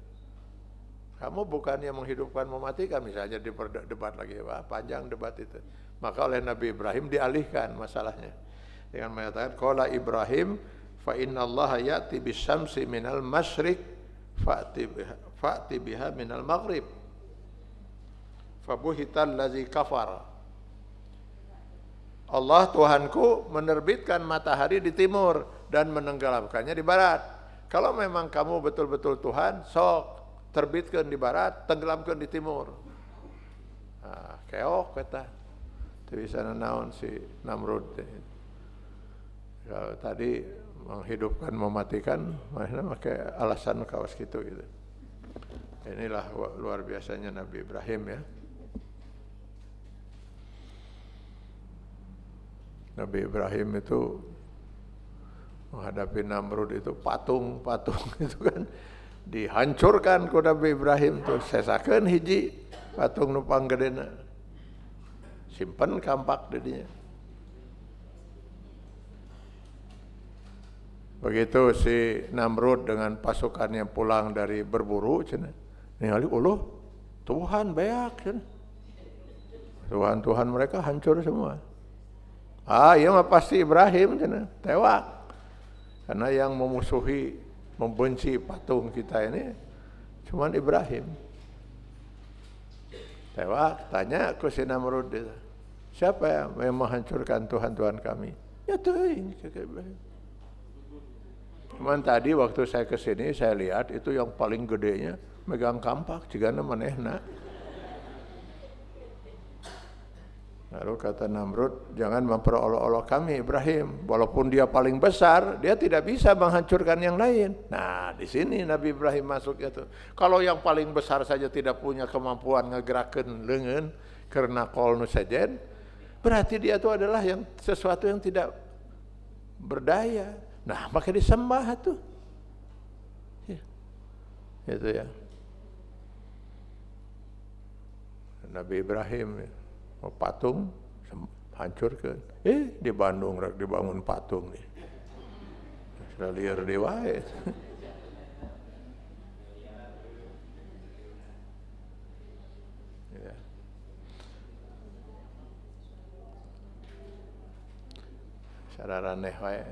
Kamu bukannya menghidupkan mematikan, misalnya debat lagi, panjang debat itu. Maka oleh Nabi Ibrahim dialihkan masalahnya dengan mengatakan, qala Ibrahim fa innallaha ya'ti bisyamsi minal masyriq fa'ti biha minal maghrib fabuhital ladzi kafar. Allah Tuhanku menerbitkan matahari di timur dan menenggelamkannya di barat. Kalau memang kamu betul-betul Tuhan, sok terbitkan di barat, tenggelamkan di timur. Nah, keok kata. Itu bisa naon si Namrud. Kalau tadi menghidupkan mematikan, makanya pakai alasan kawas gitu. Inilah luar biasanya Nabi Ibrahim ya. Nabi Ibrahim itu menghadapi Namrud itu patung itu kan dihancurkan ku Nabi Ibrahim tuh, sesakeun hiji patung nu panggedena. Simpen kampak didinya. Begitu si Namrud dengan pasukannya pulang dari berburu, cenah. Ningali Tuhan beak cenah. Tuhan mereka hancur semua. Iya mah pasti Ibrahim cenah, tewak. Karena yang memusuhi, membenci patung kita ini cuman Ibrahim. Tewak, tanya ke si Namrud, siapa yang menghancurkan Tuhan kami? Ya teuing ke Ibrahim. Cuman tadi waktu saya ke sini saya lihat itu yang paling gedenya megang kampak cigana manehna. Lalu kata Namrud, jangan memperolok-olok kami Ibrahim, walaupun dia paling besar, dia tidak bisa menghancurkan yang lain. Nah, di sini Nabi Ibrahim masuknya tuh. Kalau yang paling besar saja tidak punya kemampuan ngegerakeun leungeun karena qol nu sajen, berarti dia itu adalah yang sesuatu yang tidak berdaya. Nah, maka disembah tuh. Ya. Itu ya. Nabi Ibrahim mau patung hancurkan. Di Bandung rek dibangun patung nih. Sudah liar di wae. Ya. Sararaneh wae.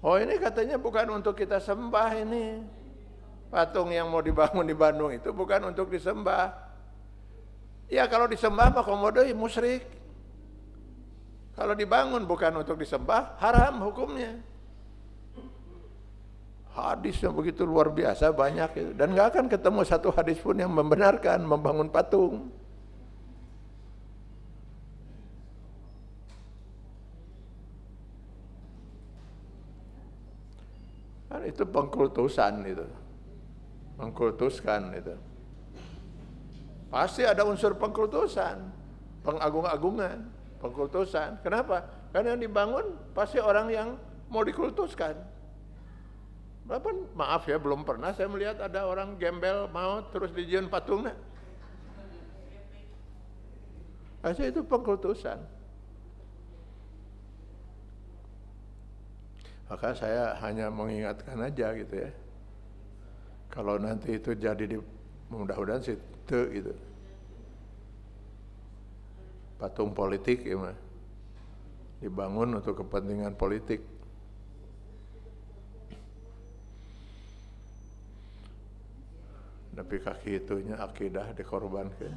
Oh ini katanya bukan untuk kita sembah ini. Patung yang mau dibangun di Bandung itu bukan untuk disembah. Ya kalau disembah mah komodo musyrik. Kalau dibangun bukan untuk disembah, haram hukumnya. Hadisnya begitu luar biasa banyak itu. Dan nggak akan ketemu satu hadis pun yang membenarkan membangun patung. Kan itu pengkultusan itu. Mengkultuskan itu. Pasti ada unsur pengkultusan, pengagung-agungan, pengkultusan. Kenapa? Karena yang dibangun pasti orang yang mau dikultuskan. Berapa? Maaf ya, belum pernah saya melihat ada orang gembel mau terus dijieun patungnya. Pasti itu pengkultusan. Maka saya hanya mengingatkan aja gitu ya. Kalau nanti itu jadi di mudah-mudahan sih gitu. Patung politik ya mah. Dibangun untuk kepentingan politik. Tapi kaki itunya akidah dikorbankan.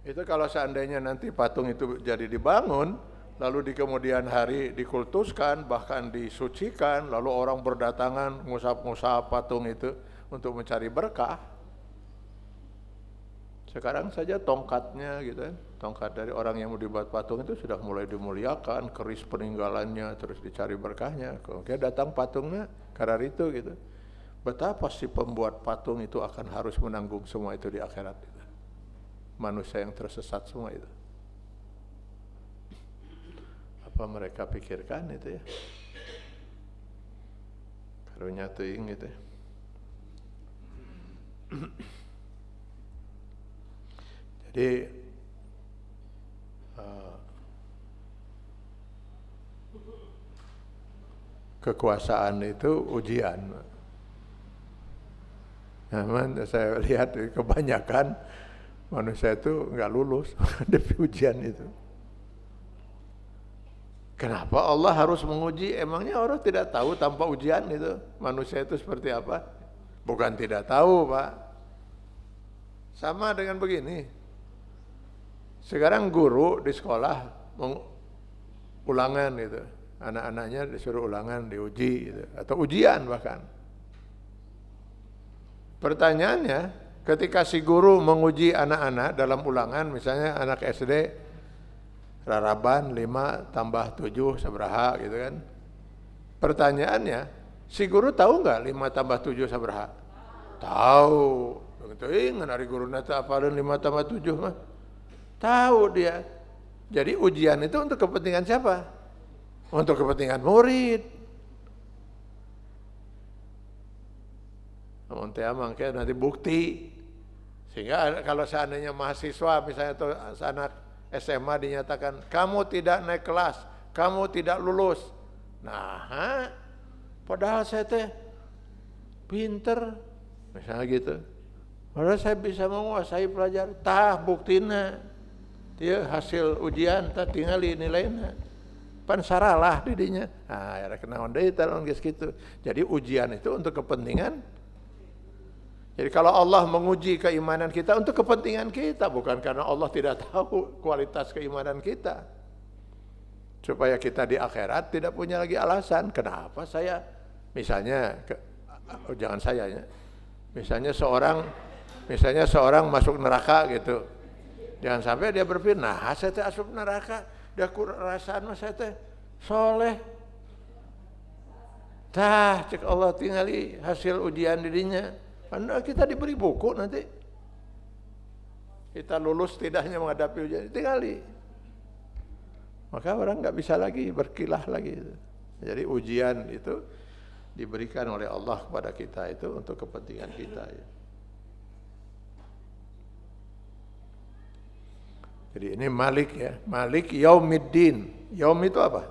Itu kalau seandainya nanti patung itu jadi dibangun, lalu di kemudian hari dikultuskan, bahkan disucikan, lalu orang berdatangan ngusap-ngusap patung itu untuk mencari berkah. Sekarang saja tongkatnya gitu kan, tongkat dari orang yang mau dibuat patung itu sudah mulai dimuliakan, keris peninggalannya, terus dicari berkahnya. Kalau datang patungnya karar itu gitu. Betapa si pembuat patung itu akan harus menanggung semua itu di akhirat gitu. Manusia yang tersesat semua itu. Apa mereka pikirkan itu ya? Karunya teuing gitu. Jadi kekuasaan itu ujian. Namun saya lihat kebanyakan manusia itu nggak lulus dari ujian itu. Kenapa Allah harus menguji? Emangnya orang tidak tahu tanpa ujian itu manusia itu seperti apa? Bukan tidak tahu, Pak. Sama dengan begini. Sekarang guru di sekolah ulangan gitu. Anak-anaknya disuruh ulangan, diuji gitu. Atau ujian bahkan. Pertanyaannya, ketika si guru menguji anak-anak dalam ulangan, misalnya anak SD, raraban 5 tambah 7 sabaraha gitu kan. Pertanyaannya, si guru tahu nggak 5 tambah 7 sabaraha? Tahu. Begitu ngan ari guruna teh apaleun 5 tambah 7 mah. Tahu dia. Jadi ujian itu untuk kepentingan siapa? Untuk kepentingan murid. Namun mangke nanti bukti. Sehingga kalau seandainya mahasiswa misalnya atau anak SMA dinyatakan kamu tidak naik kelas, kamu tidak lulus. Nah, padahal saya teh pinter, misalnya gitu. Padahal saya bisa menguasai pelajaran. Tah buktina, dia hasil ujian, tah tinggal nilainya. Pan saralah didinya. Nah, ya kenaon deui talon geus kitu. Jadi ujian itu untuk kepentingan. Jadi kalau Allah menguji keimanan kita untuk kepentingan kita, bukan karena Allah tidak tahu kualitas keimanan kita. Supaya kita di akhirat tidak punya lagi alasan, kenapa saya, misalnya, jangan saya ya, misalnya seorang masuk neraka gitu. Jangan sampai dia berpikir, nah saya teh asup neraka, dia kurasaan mah saya teh soleh. Tah, cek Allah tingali hasil ujian dirinya. Karena kita diberi buku nanti kita lulus tidaknya menghadapi ujian tinggali, maka orang nggak bisa lagi berkilah lagi. Jadi ujian itu diberikan oleh Allah kepada kita itu untuk kepentingan kita ya. Jadi ini Malik ya, Malik Yaumiddin. Yaum itu apa?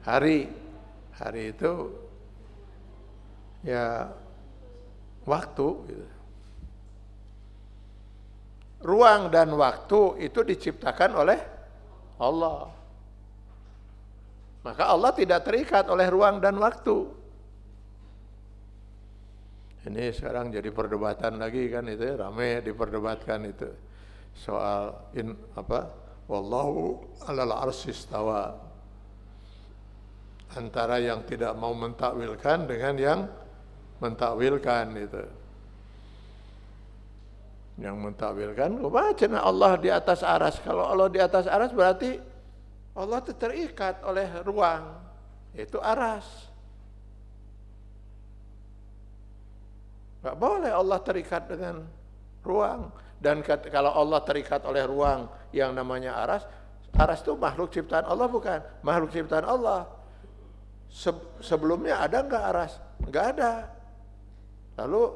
Hari itu ya waktu gitu. Ruang dan waktu itu diciptakan oleh Allah. Maka Allah tidak terikat oleh ruang dan waktu. Ini sekarang jadi perdebatan lagi kan itu, ramai diperdebatkan itu soal wallahu 'alal arsy istawa, antara yang tidak mau mentakwilkan dengan yang mentakwilkan itu. Yang mentakwilkan, baca Allah di atas aras. Kalau Allah di atas aras berarti Allah itu terikat oleh ruang, itu aras. Gak boleh Allah terikat dengan ruang. Dan kalau Allah terikat oleh ruang yang namanya aras, aras itu makhluk ciptaan Allah bukan? Makhluk ciptaan Allah. Sebelumnya ada enggak aras? Enggak ada. Lalu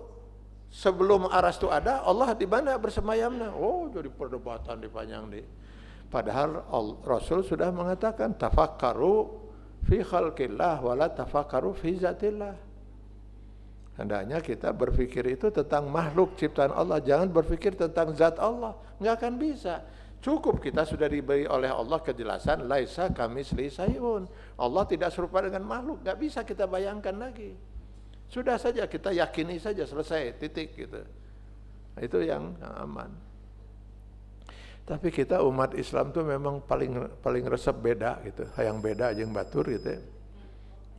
sebelum aras itu ada, Allah di mana bersemayamnya? Oh, jadi perdebatan dipanjang di. Padahal Rasul sudah mengatakan tafakkaru fi khalqillah wala tafakkaru fi zatillah. Hendaknya kita berpikir itu tentang makhluk ciptaan Allah, jangan berpikir tentang zat Allah. Enggak akan bisa. Cukup kita sudah diberi oleh Allah kejelasan laisa kamitsli syai'un. Allah tidak serupa dengan makhluk, enggak bisa kita bayangkan lagi. Sudah saja kita yakini saja, selesai, titik gitu. Itu yang aman. Tapi kita umat Islam tuh memang paling resep beda gitu, yang beda jeung batur gitu.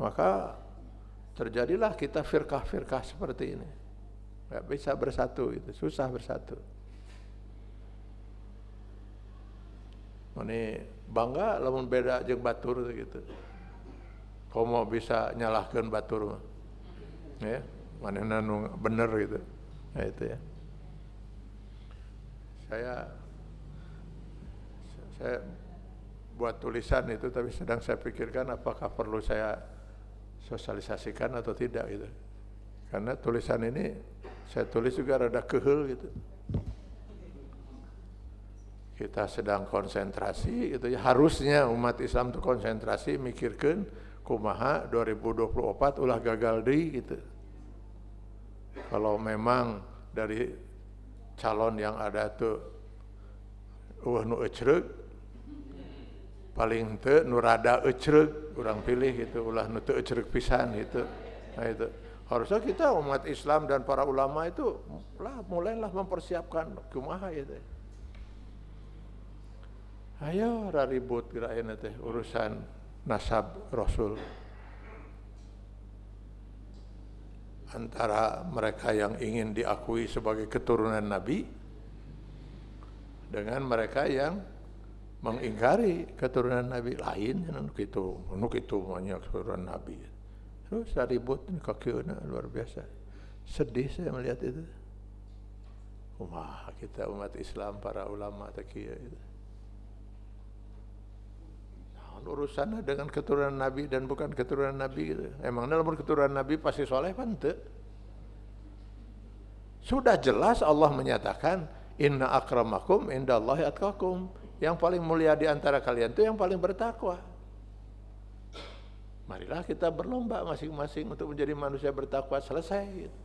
Maka terjadilah kita firqah-firqah seperti ini. Gak bisa bersatu, itu susah bersatu. Ini bangga lamun beda jeung batur gitu. Kau mau bisa nyalahkan batur, ya, mana nu bener gitu. Nah, itu ya. Saya buat tulisan itu, tapi sedang saya pikirkan apakah perlu saya sosialisasikan atau tidak gitu. Karena tulisan ini saya tulis juga rada kehel gitu. Kita sedang konsentrasi gitu ya. Harusnya umat Islam itu konsentrasi mikirkan kumaha 2024 ulah gagal deui gitu. Kalau memang dari calon yang ada tuh nu ecreug paling teu nu rada ecreug urang pilih gitu, ulah nu teu ecreug pisan gitu. Nah itu harusnya kita umat Islam dan para ulama itu mulailah mempersiapkan kumaha gitu. Ayo raribut kirain teh urusan nasab Rasul antara mereka yang ingin diakui sebagai keturunan Nabi dengan mereka yang mengingkari keturunan Nabi lain, nu kitu banyak keturunan Nabi. Terus ribut kakeuna luar biasa. Sedih saya melihat itu. Wah, kita umat Islam para ulama teh kieu gitu. Urusannya dengan keturunan Nabi dan bukan keturunan Nabi gitu. Emangnya lamun keturunan Nabi pasti soleh kan teu? Sudah jelas Allah menyatakan inna akramakum indallahi atqakum. Yang paling mulia di antara kalian itu yang paling bertakwa. Marilah kita berlomba masing-masing untuk menjadi manusia bertakwa, selesai gitu.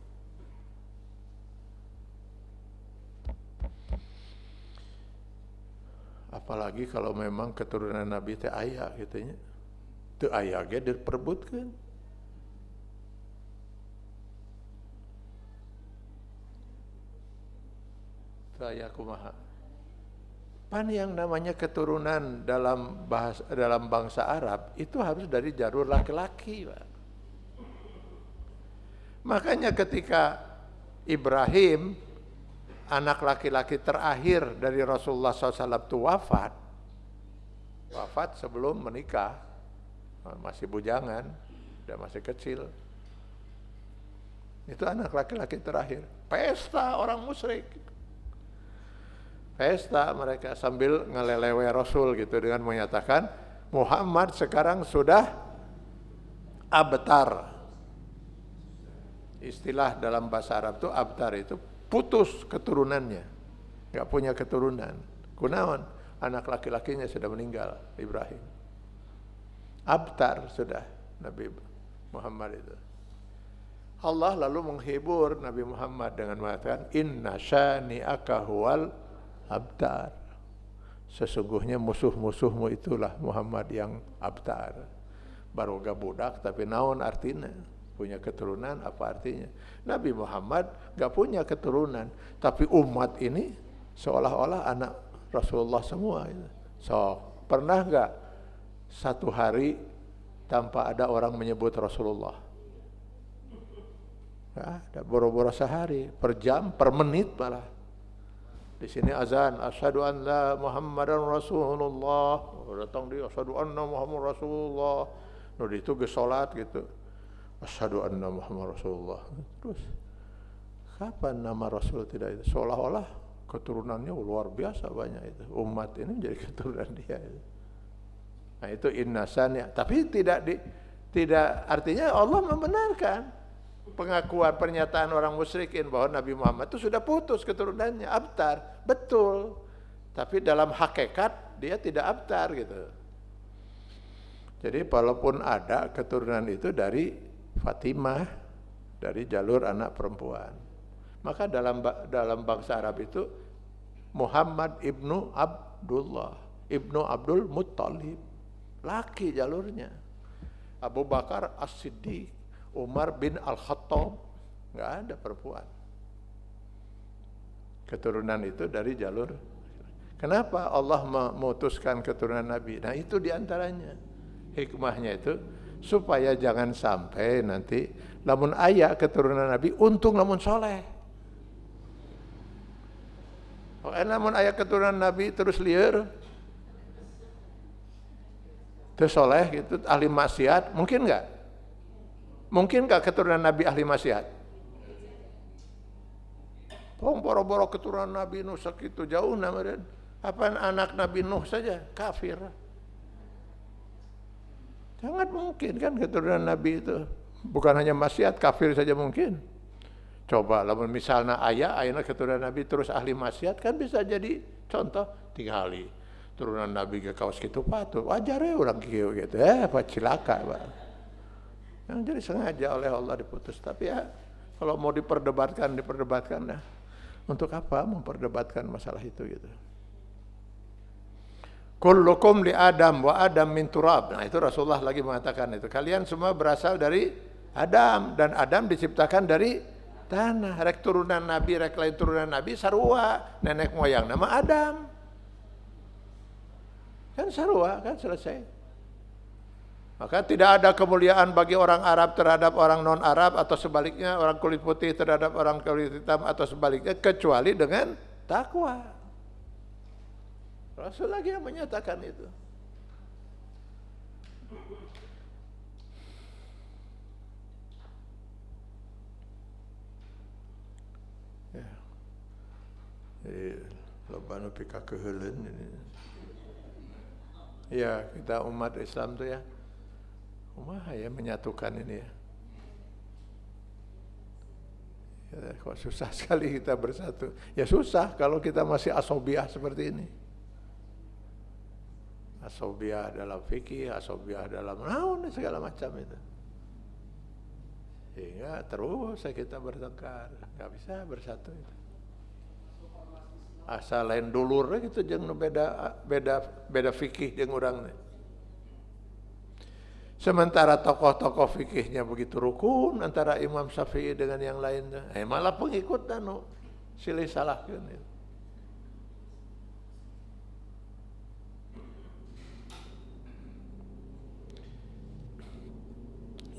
Apalagi kalau memang keturunan Nabi teh aya gitu nya. Teu aya ge diperebutkeun. Teu aya kumaha. Pan yang namanya keturunan dalam bangsa Arab itu harus dari jalur laki-laki, Pak. Makanya ketika Ibrahim anak laki-laki terakhir dari Rasulullah SAW itu wafat sebelum menikah, masih bujangan, dan masih kecil. Itu anak laki-laki terakhir. Pesta orang musyrik. Pesta mereka sambil ngelelewe Rasul gitu dengan menyatakan Muhammad sekarang sudah abtar. Istilah dalam bahasa Arab itu abtar itu putus keturunannya, nggak punya keturunan. Kunaon? Anak laki-lakinya sudah meninggal, Ibrahim. Abtar sudah Nabi Muhammad itu. Allah lalu menghibur Nabi Muhammad dengan mengatakan inna syani'aka huwal abtar. Sesungguhnya musuh-musuhmu itulah Muhammad yang abtar. Baroga budak tapi naon artina? Punya keturunan apa artinya? Nabi Muhammad gak punya keturunan, tapi umat ini seolah-olah anak Rasulullah semua. So, pernah gak satu hari tanpa ada orang menyebut Rasulullah? Gak ada, boro-boro sehari, per jam, per menit malah. Di sini azan, asyhadu an la Muhammadan Rasulullah. Datang dia, asyhadu anna Muhammad Rasulullah. Nah, itu ke salat gitu. Asyhadu anna Muhammad Rasulullah. Terus kapan nama Rasul tidak itu? Seolah-olah keturunannya luar biasa banyak itu. Umat ini menjadi keturunan dia. Nah, itu innasan ya. Tapi tidak artinya Allah membenarkan pengakuan pernyataan orang musyrikin bahwa Nabi Muhammad itu sudah putus keturunannya, abtar. Betul. Tapi dalam hakikat dia tidak abtar gitu. Jadi walaupun ada keturunan itu dari Fatimah, dari jalur anak perempuan. Maka dalam bangsa Arab itu Muhammad ibnu Abdullah, ibnu Abdul Muttalib, laki jalurnya. Abu Bakar As-Siddiq, Umar bin Al-Khattab, nggak ada perempuan. Keturunan itu dari jalur. Kenapa Allah memutuskan keturunan Nabi? Nah, itu diantaranya hikmahnya itu supaya jangan sampai nanti lamun ayah keturunan Nabi untung lamun soleh. Lamun ayah keturunan Nabi terus liar, terus soleh gitu, ahli maksiat, mungkin nggak? Mungkin nggak keturunan Nabi ahli maksiat? Boro-boro keturunan Nabi Nuh segitu jauh namanya. Apa anak Nabi Nuh saja kafir? Sangat mungkin kan keturunan Nabi itu. Bukan hanya maksiat, kafir saja mungkin. Coba, lamun misalnya ayahnya keturunan Nabi terus ahli maksiat, kan bisa jadi contoh. Tinggali turunan Nabi ke kaos gitu patuh. Wajar ya orang gitu. Apa cilaka, Pak. Yang jadi sengaja oleh Allah diputus. Tapi ya, kalau mau diperdebatkan nah. Untuk apa memperdebatkan masalah itu gitu. Kullukum li Adam wa Adam min turab. Nah, itu Rasulullah lagi mengatakan itu. Kalian semua berasal dari Adam dan Adam diciptakan dari tanah. Rek turunan Nabi, rek lain turunan Nabi sarua, nenek moyang nama Adam. Kan sarua, kan selesai. Maka tidak ada kemuliaan bagi orang Arab terhadap orang non-Arab atau sebaliknya orang kulit putih terhadap orang kulit hitam atau sebaliknya kecuali dengan takwa. Rasul lagi yang menyatakan itu. Ya. Jadi loba nu pika keheuleuh ini. Ya, kita umat Islam tuh ya. Kumaha ya menyatukan ini ya. Ya, kok susah sekali kita bersatu. Ya susah kalau kita masih asobiah seperti ini. Asobiah dalam fikih, asobiah dalam naon segala macam itu. Sehingga terus kita bertengkar, nggak bisa bersatu itu. Asal lain dulur gitu jeung beda fikih jeung urang. Sementara tokoh-tokoh fikihnya begitu rukun antara Imam Syafi'i dengan yang lainnya, malah pengikut anu silih salahkeun itu.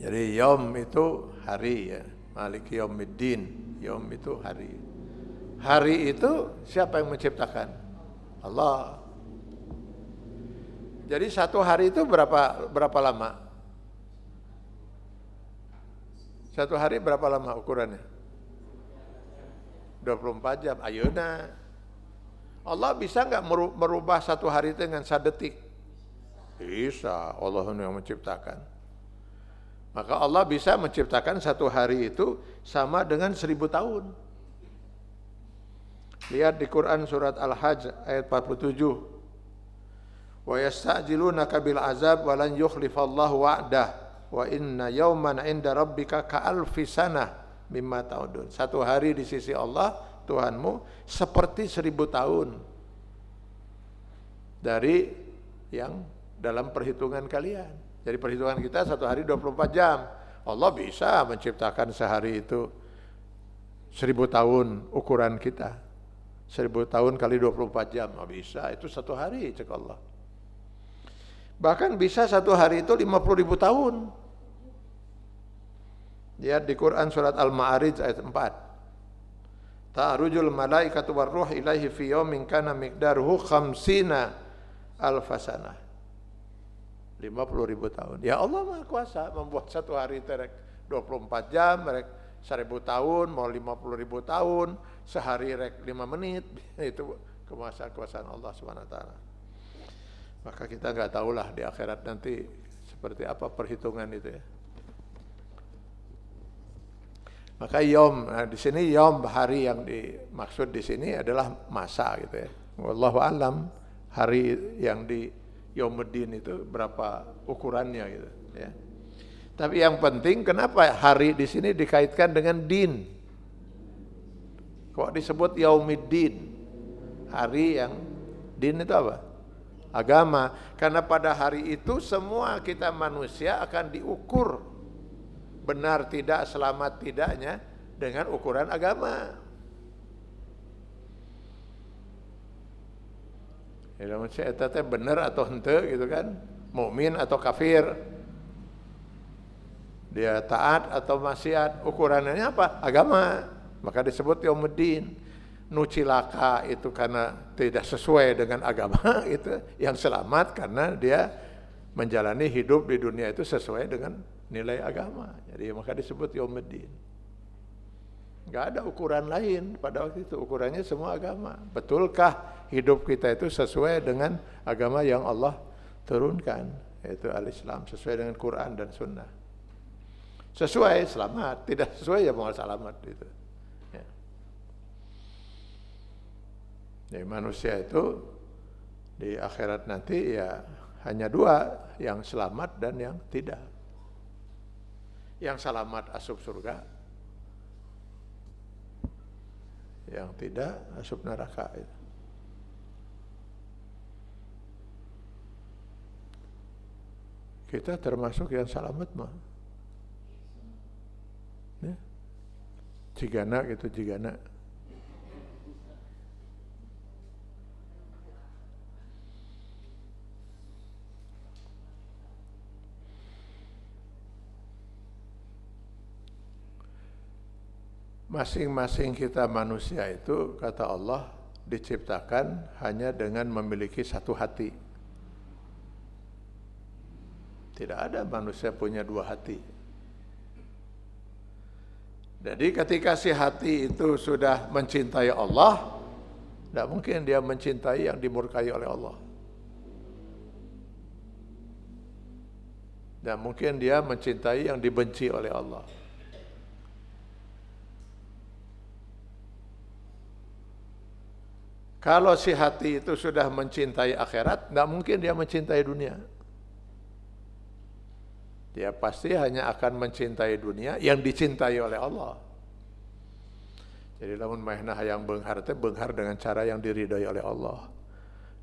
Jadi yom itu hari ya, Maliki Yaumiddin. Yom itu hari. Hari itu siapa yang menciptakan? Allah. Jadi satu hari itu berapa lama? Satu hari berapa lama ukurannya? 24 jam. Ayeuna. Allah bisa nggak merubah satu hari itu dengan sadetik? Bisa. Allah yang menciptakan. Maka Allah bisa menciptakan satu hari itu sama dengan 1000 tahun. Lihat di Quran surat Al-Hajj ayat 47. Wa yasta'jilunaka bil azab wa lan yukhlifallahu wa'dah wa inna yawman 'inda rabbika ka'alfi sanah mimma ta'udun. Satu hari di sisi Allah Tuhanmu seperti 1000 tahun dari yang dalam perhitungan kalian. Jadi perhitungan kita satu hari 24 jam. Allah bisa menciptakan sehari itu 1000 tahun ukuran kita. 1000 tahun kali 24 jam, bisa, itu satu hari cek Allah. Bahkan bisa satu hari itu 50.000 tahun. Lihat di Quran surat Al-Ma'arij ayat 4. Ta'arujul malaikatu warruh ilaihi fi yawmin kana miqdaruhu khamsina alfasanah. 50.000 tahun. Ya Allah Maha Kuasa membuat satu hari terek 24 jam, rek 1000 tahun, mau 50.000 tahun, sehari rek 5 menit. Itu kekuasaan Allah SWT. Maka kita nggak tahulah di akhirat nanti seperti apa perhitungan itu ya. Maka yom, nah di sini yom hari yang dimaksud di sini adalah masa gitu ya. Wallahu alam hari yang di Yaumuddin itu berapa ukurannya gitu ya. Tapi yang penting kenapa hari di sini dikaitkan dengan din? Kok disebut Yaumiddin? Hari yang din itu apa? Agama. Karena pada hari itu semua kita manusia akan diukur benar tidak, selamat tidaknya dengan ukuran agama. Ya manusia itu benar atau henteu gitu kan, mukmin atau kafir, dia taat atau maksiat, ukurannya apa? Agama. Maka disebut Yaumuddin. Nu cilaka itu karena tidak sesuai dengan agama itu, yang selamat karena dia menjalani hidup di dunia itu sesuai dengan nilai agama. Jadi maka disebut Yaumuddin. Enggak ada ukuran lain pada waktu itu, ukurannya semua agama. Betulkah hidup kita itu sesuai dengan agama yang Allah turunkan, yaitu al-Islam, sesuai dengan Quran dan Sunnah. Sesuai selamat, tidak sesuai ya mau selamat itu. Ya. Jadi manusia itu di akhirat nanti ya hanya dua, yang selamat dan yang tidak. Yang selamat asup surga, yang tidak asup neraka itu. Kita termasuk yang selamat mah. Ya. Cigana gitu, cigana. Masing-masing kita manusia itu, kata Allah, diciptakan hanya dengan memiliki satu hati. Tidak ada manusia punya dua hati. Jadi ketika si hati itu sudah mencintai Allah, tidak mungkin dia mencintai yang dimurkai oleh Allah. Tidak mungkin dia mencintai yang dibenci oleh Allah. Kalau si hati itu sudah mencintai akhirat, tidak mungkin dia mencintai dunia. Dia pasti hanya akan mencintai dunia yang dicintai oleh Allah. Jadi lamun maehna hayang beunghar teh beunghar dengan cara yang diridhai oleh Allah.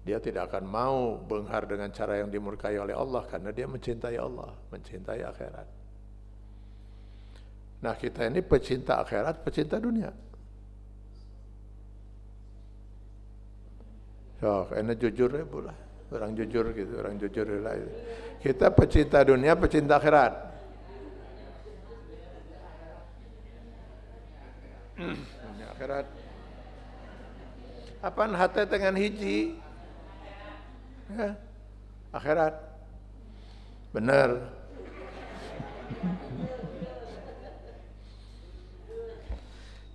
Dia tidak akan mau beunghar dengan cara yang dimurkai oleh Allah karena dia mencintai Allah, mencintai akhirat. Nah, kita ini pecinta akhirat, pecinta dunia. So, kayaknya jujur ya pula. Orang jujur gitu, orang jujur lah. Kita pecinta dunia, pecinta akhirat. Dunia akhirat. Apaan hati dengan hiji? Ya, akhirat. Benar.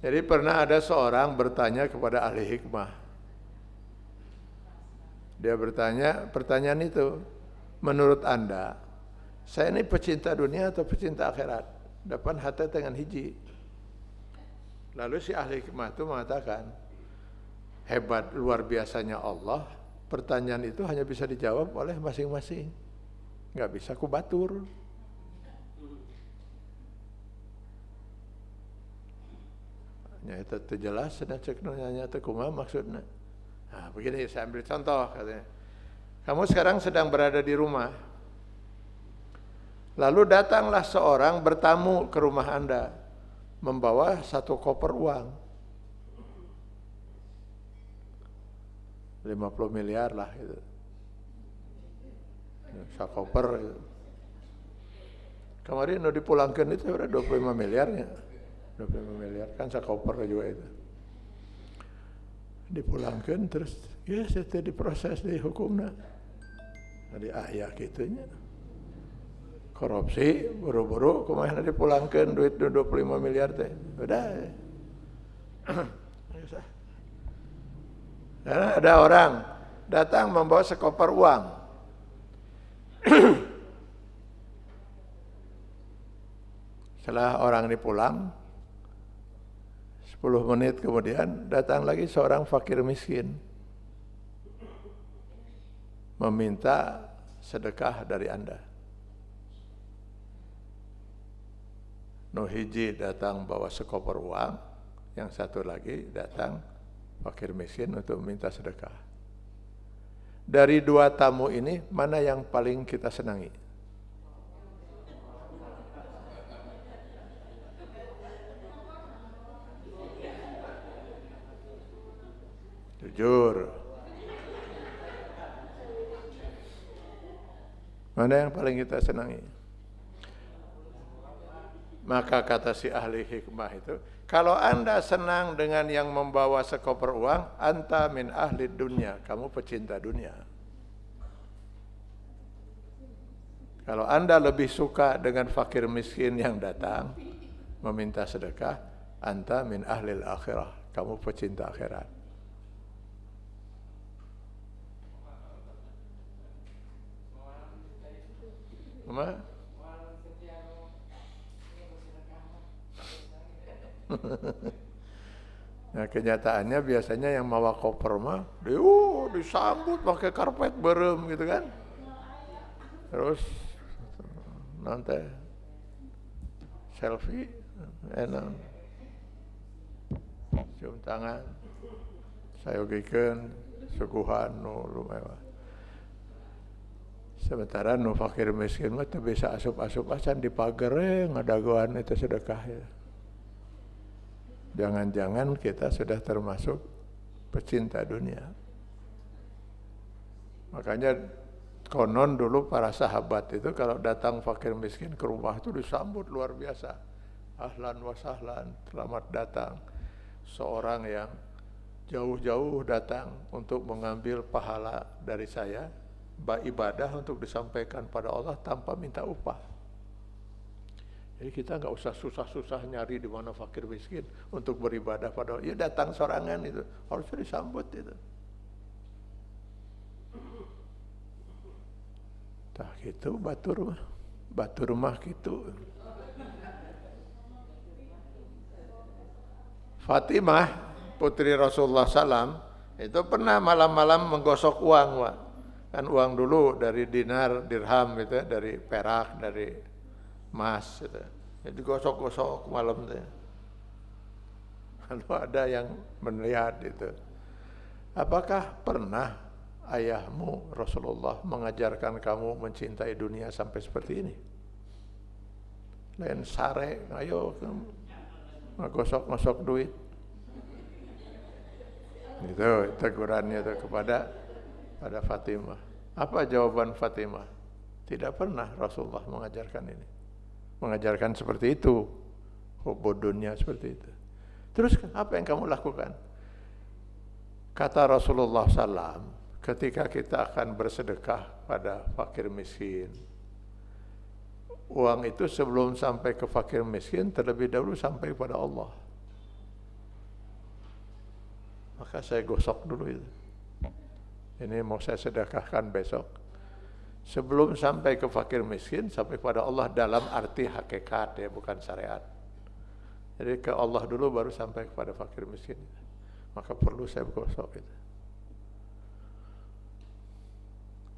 Jadi pernah ada seorang bertanya kepada ahli hikmah. Dia bertanya pertanyaan itu, menurut Anda, saya ini pecinta dunia atau pecinta akhirat? Depan hati dengan hiji. Lalu si ahli hikmah itu mengatakan, hebat luar biasanya Allah, pertanyaan itu hanya bisa dijawab oleh masing-masing. Nggak bisa kubatur. Ya itu jelas, sudah cek nanya itu kumaha maksudnya. Nah, begini saya ambil contoh katanya. Kamu sekarang sedang berada di rumah. Lalu datanglah seorang bertamu ke rumah Anda, membawa 1 koper uang. 50 miliar lah itu. 1 koper itu. Kemarin udah dipulangkan itu udah 25 miliarnya. 25 miliar kan 1 koper juga itu. Dipulangkan terus ya setelah diproses di hukumnya. Jadi ayah gitunya. Korupsi, buru-buru, kemana dipulangkan duit 25 miliar teh. Udah. Karena ada orang datang membawa sekoper uang. Setelah orang ini pulang, 10 menit kemudian datang lagi seorang fakir miskin. Meminta sedekah dari Anda. Hiji datang bawa sekoper uang, yang satu lagi datang fakir miskin untuk meminta sedekah. Dari 2 tamu ini, mana yang paling kita senangi? Jujur. Mana yang paling kita senangi? Maka kata si ahli hikmah itu, kalau Anda senang dengan yang membawa sekoper uang, anta min ahli dunia, kamu pecinta dunia. Kalau Anda lebih suka dengan fakir miskin yang datang meminta sedekah, anta min ahlil akhirah, kamu pecinta akhirat. Ma? Nah kenyataannya biasanya yang bawa koper mah disambut pakai karpet berem gitu kan. Terus nanti selfie enak, cium tangan, sayogekeun suguhan nu lumayan. Sementara nu fakir miskin mah teu bisa asup-asup acan di pager ngadagoan itu sedekah ya. Jangan-jangan kita sudah termasuk pecinta dunia. Makanya konon dulu para sahabat itu kalau datang fakir miskin ke rumah itu disambut luar biasa. Ahlan wa sahlan, selamat datang. Seorang yang jauh-jauh datang untuk mengambil pahala dari saya, ibadah untuk disampaikan pada Allah tanpa minta upah. Jadi kita nggak usah susah-susah nyari di mana fakir miskin untuk beribadah pada Allah. Ya datang sorangan itu harusnya disambut itu. Tah gitu batur mah gitu. Fatimah putri Rasulullah SAW itu pernah malam-malam menggosok uang, Pak. Kan uang dulu dari dinar, dirham gitu, dari perak, dari emas gitu. Jadi gosok-gosok malam itu. Lalu ada yang melihat itu. Apakah pernah ayahmu Rasulullah mengajarkan kamu mencintai dunia sampai seperti ini? Lain sare, ayo ngosok-ngosok duit. Itu tegurannya itu kepada Fatimah. Apa jawaban Fatimah? Tidak pernah Rasulullah mengajarkan ini. Mengajarkan seperti itu, hubud dunia seperti itu. Terus apa yang kamu lakukan? Kata Rasulullah SAW, ketika kita akan bersedekah pada fakir miskin, uang itu sebelum sampai ke fakir miskin terlebih dahulu sampai pada Allah. Maka saya gosok dulu itu. Ini mau saya sedekahkan besok. Sebelum sampai ke fakir miskin, sampai pada Allah dalam arti hakikat ya, bukan syariat. Jadi ke Allah dulu baru sampai kepada fakir miskin. Maka perlu saya gosok itu.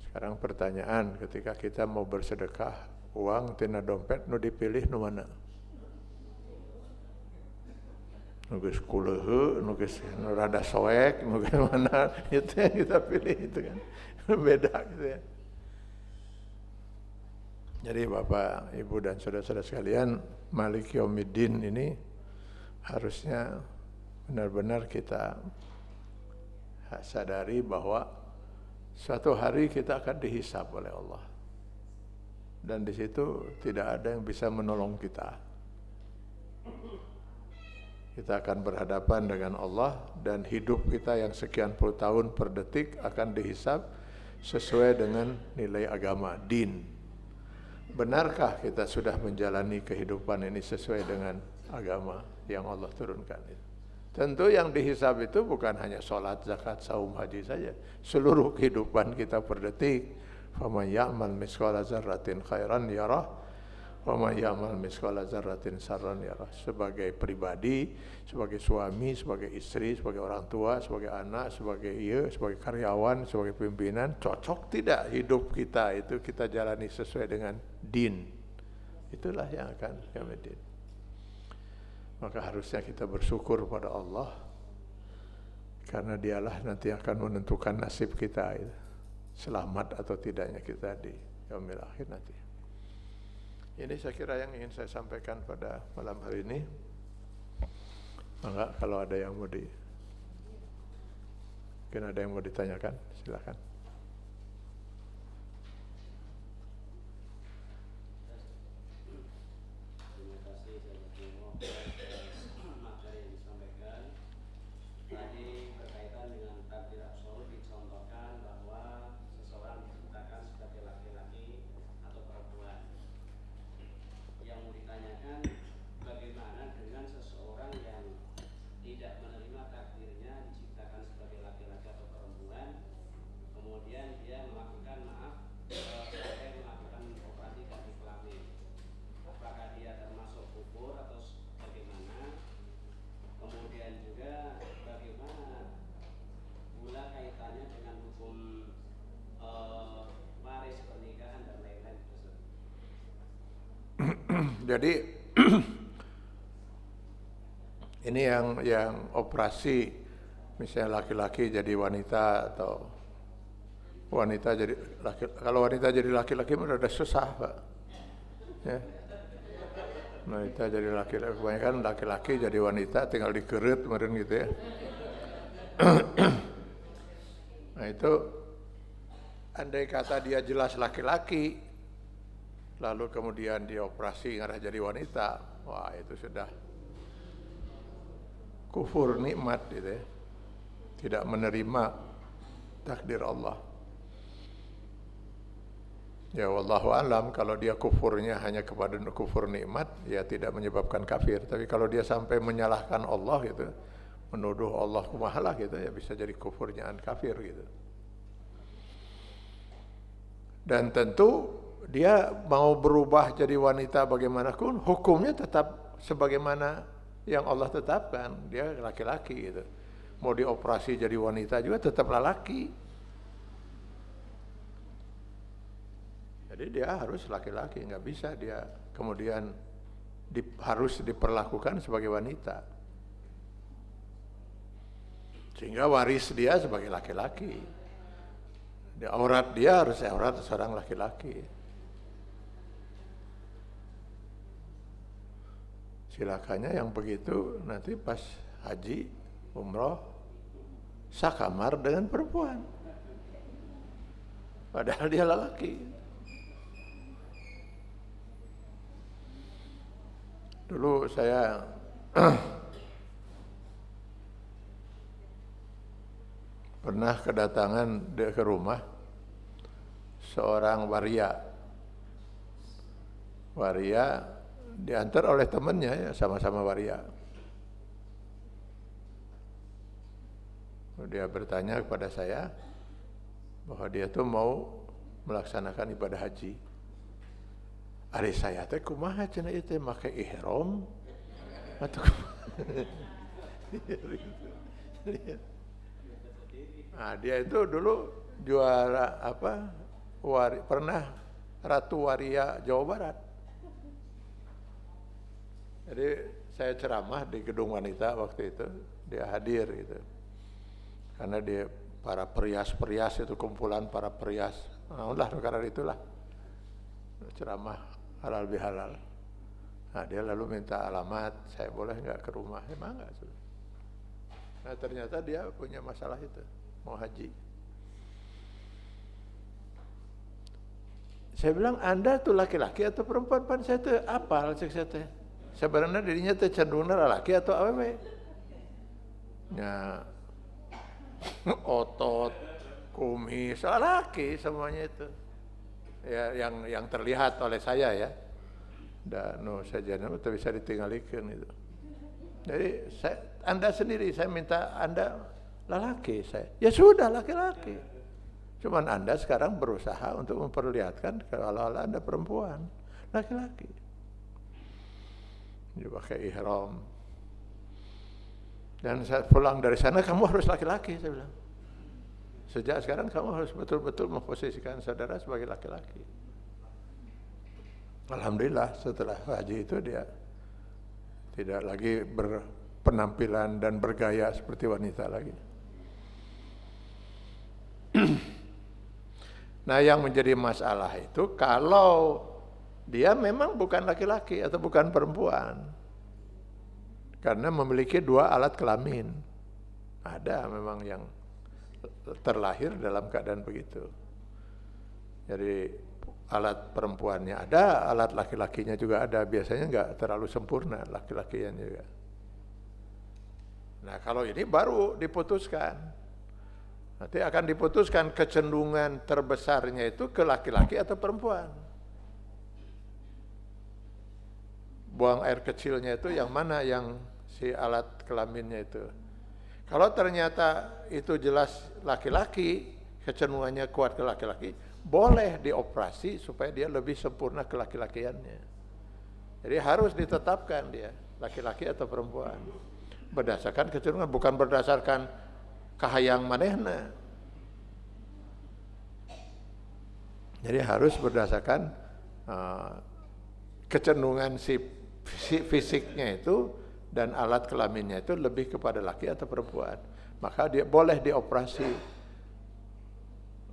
Sekarang pertanyaan, ketika kita mau bersedekah, uang tina dompet nu dipilih nu mana? Nu geus kuleuheut, nu geus rada soek, nu geus mana? Itu yang kita pilih itu kan. Beda gitu ya. Jadi Bapak, Ibu dan saudara-saudara sekalian, Malik Yaumiddin ini harusnya benar-benar kita sadari bahwa suatu hari kita akan dihisab oleh Allah. Dan di situ tidak ada yang bisa menolong kita. Kita akan berhadapan dengan Allah dan hidup kita yang sekian puluh tahun per detik akan dihisab sesuai dengan nilai agama, din. Benarkah kita sudah menjalani kehidupan ini sesuai dengan agama yang Allah turunkan itu? Tentu yang dihisab itu bukan hanya sholat, zakat, saum, haji saja. Seluruh kehidupan kita per detik. Faman ya'mal misqala dzarratin khairan yarah, wa man ya'mal misqala dzarratin syarran yarah. Sebagai pribadi, sebagai suami, sebagai istri, sebagai orang tua, sebagai anak, sebagai karyawan, sebagai pimpinan, cocok tidak hidup kita itu kita jalani sesuai dengan din. Itulah yang akan kami din. Maka harusnya kita bersyukur pada Allah karena dialah nanti akan menentukan nasib kita itu, selamat atau tidaknya kita di yaumil akhir nanti. Ini saya kira yang ingin saya sampaikan pada malam hari ini. Maka kalau ada yang mungkin ada yang mau ditanyakan, silakan. Jadi ini yang operasi, misalnya laki-laki jadi wanita atau wanita jadi laki. Kalau wanita jadi laki-laki udah susah, Pak. Ya. Wanita jadi laki-laki, kebanyakan laki-laki jadi wanita tinggal dikeret kemarin gitu ya. Nah itu andai kata dia jelas laki-laki lalu kemudian dioperasi ngarah jadi wanita, wah itu sudah kufur nikmat gitu ya. Tidak menerima takdir Allah. Ya wallahu alam, kalau dia kufurnya hanya kepada kufur nikmat, ya tidak menyebabkan kafir. Tapi kalau dia sampai menyalahkan Allah gitu, menuduh Allah kumahalah gitu, ya bisa jadi kufurnya kafir gitu. Dan tentu dia mau berubah jadi wanita bagaimanapun, hukumnya tetap sebagaimana yang Allah tetapkan. Dia laki-laki gitu. Mau dioperasi jadi wanita juga tetaplah laki. Jadi dia harus laki-laki, nggak bisa dia kemudian harus diperlakukan sebagai wanita. Sehingga waris dia sebagai laki-laki. Aurat dia harus aurat seorang laki-laki. Silakannya yang begitu nanti pas haji, umroh, sakamar dengan perempuan. Padahal dia lelaki. Dulu saya pernah kedatangan ke rumah seorang waria. Diantar oleh temannya ya, sama-sama waria. Dia bertanya kepada saya bahwa dia tuh mau melaksanakan ibadah haji. Ari saya teh kumaha cenah ieu teh make ihram atau Nah, dia itu dulu juara pernah Ratu Waria Jawa Barat. Jadi saya ceramah di gedung wanita waktu itu, dia hadir gitu. Karena dia para perias-perias itu kumpulan para perias. Nah, karena itulah. ceramah halal bihalal. Nah, dia lalu minta alamat, saya boleh nggak ke rumah? Emang nggak? Nah, ternyata dia punya masalah itu, mau haji. Saya bilang, Anda tuh laki-laki atau perempuan? Pan saya tuh apa? Sebenarnya dirinya tuh cenderung laki atau awewe? Ya, otot, kumis, laki semuanya itu. Ya, yang terlihat oleh saya ya. Dan saja itu bisa ditinggalikan itu. Jadi Anda sendiri, saya minta Anda laki saya. Ya sudah laki-laki. Cuman Anda sekarang berusaha untuk memperlihatkan kalau Anda perempuan, laki-laki. Dia pakai ihram. Dan saat pulang dari sana kamu harus laki-laki, saya bilang. Sejak sekarang kamu harus betul-betul memposisikan saudara sebagai laki-laki. Alhamdulillah setelah haji itu dia tidak lagi berpenampilan dan bergaya seperti wanita lagi. Nah, yang menjadi masalah itu kalau dia memang bukan laki-laki atau bukan perempuan, karena memiliki dua alat kelamin. Ada memang yang terlahir dalam keadaan begitu. Jadi alat perempuannya ada, alat laki-lakinya juga ada. Biasanya nggak terlalu sempurna laki-lakinya juga. Nah, kalau ini baru diputuskan. Nanti akan diputuskan kecenderungan terbesarnya itu ke laki-laki atau perempuan. Buang air kecilnya itu yang mana, yang si alat kelaminnya itu. Kalau ternyata itu jelas laki-laki, kecenderungannya kuat ke laki-laki, boleh dioperasi supaya dia lebih sempurna ke laki-lakiannya. Jadi harus ditetapkan dia laki-laki atau perempuan. Berdasarkan kecenderungan, bukan berdasarkan kahayang manehna. Jadi harus berdasarkan kecenderungan si fisiknya itu dan alat kelaminnya itu lebih kepada laki atau perempuan. Maka dia boleh dioperasi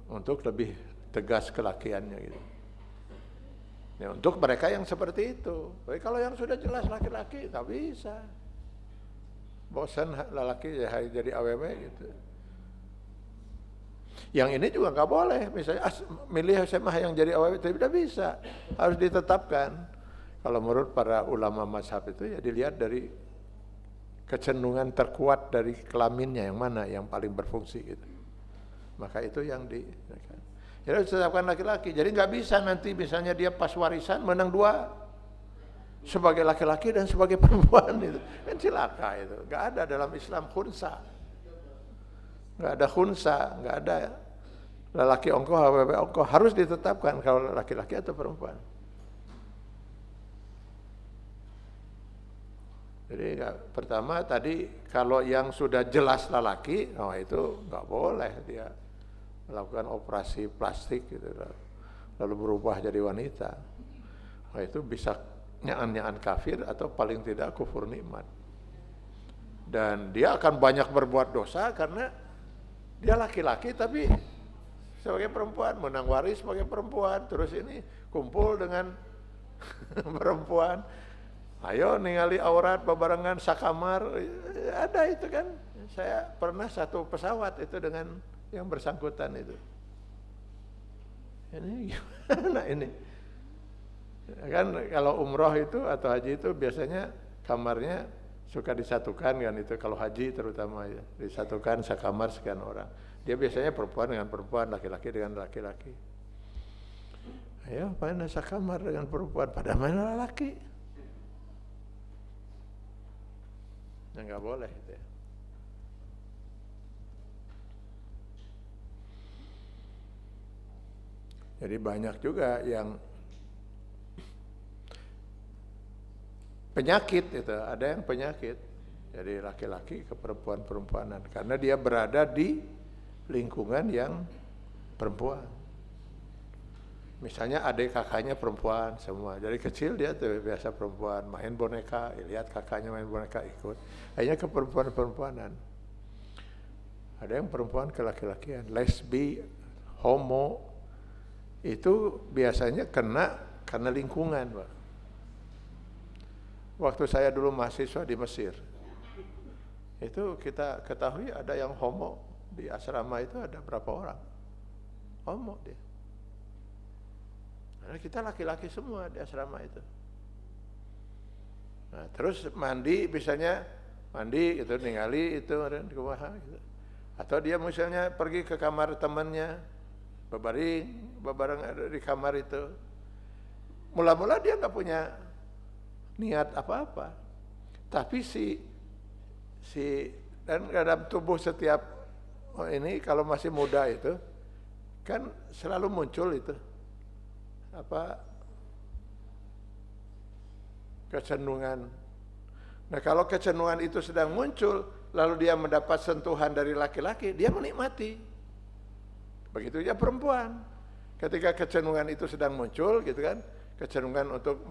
untuk lebih tegas kelakiannya gitu. Ya, untuk mereka yang seperti itu. Tapi kalau yang sudah jelas laki-laki tak bisa. Bosan lelaki ya jadi awewe gitu. Yang ini juga nggak boleh, misalnya milih SMA yang jadi awewe, tidak bisa, harus ditetapkan. Kalau menurut para ulama mazhab itu ya dilihat dari kecenderungan terkuat dari kelaminnya yang mana yang paling berfungsi gitu. Maka itu yang jadi ditetapkan laki-laki. Jadi nggak bisa nanti misalnya dia pas warisan menang dua, sebagai laki-laki dan sebagai perempuan itu kan cilaka itu. Nggak ada dalam Islam khunsa, nggak ada khunsa, nggak ada lelaki ongkoh, awewe ongkoh. Harus ditetapkan kalau laki-laki atau perempuan. Jadi pertama tadi kalau yang sudah jelas lelaki, itu nggak boleh dia melakukan operasi plastik gitu, lalu berubah jadi wanita. Itu bisa nyaan-nyaan kafir atau paling tidak kufur nikmat. Dan dia akan banyak berbuat dosa karena dia laki-laki tapi sebagai perempuan, menang waris sebagai perempuan, terus ini kumpul dengan perempuan. Ayo ningali aurat babarengan sakamar, ada itu kan. Saya pernah satu pesawat itu dengan yang bersangkutan itu. Ini gimana ini? Kan kalau umroh itu atau haji itu biasanya kamarnya suka disatukan kan itu, kalau haji terutama ya, disatukan sekamar sekian orang. Dia biasanya perempuan dengan perempuan, laki-laki dengan laki-laki. Ayo mana sekamar dengan perempuan, pada mana laki? Ya nggak boleh itu ya. Jadi banyak juga yang penyakit itu, ada yang penyakit. Jadi laki-laki ke perempuan-perempuanan karena dia berada di lingkungan yang perempuan. Misalnya adik kakaknya perempuan semua. Dari kecil dia tuh biasa perempuan, main boneka, lihat kakaknya main boneka ikut. Akhirnya ke perempuan-perempuanan. Ada yang perempuan ke laki-lakian, lesbi, homo, itu biasanya kena karena lingkungan, Pak. Waktu saya dulu mahasiswa di Mesir, itu kita ketahui ada yang homo di asrama itu ada berapa orang? Homo dia. Karena kita laki-laki semua di asrama itu. Nah, terus mandi misalnya mandi itu ningali itu di kumaha gitu. Atau dia misalnya pergi ke kamar temannya bebareng di kamar itu. Mula-mula dia nggak punya niat apa-apa. Tapi dan dalam tubuh setiap ini kalau masih muda itu kan selalu muncul itu kecenderungan. Nah, kalau kecenderungan itu sedang muncul, lalu dia mendapat sentuhan dari laki-laki, dia menikmati. Begitu juga perempuan. Ketika kecenderungan itu sedang muncul, gitu kan, kecenderungan untuk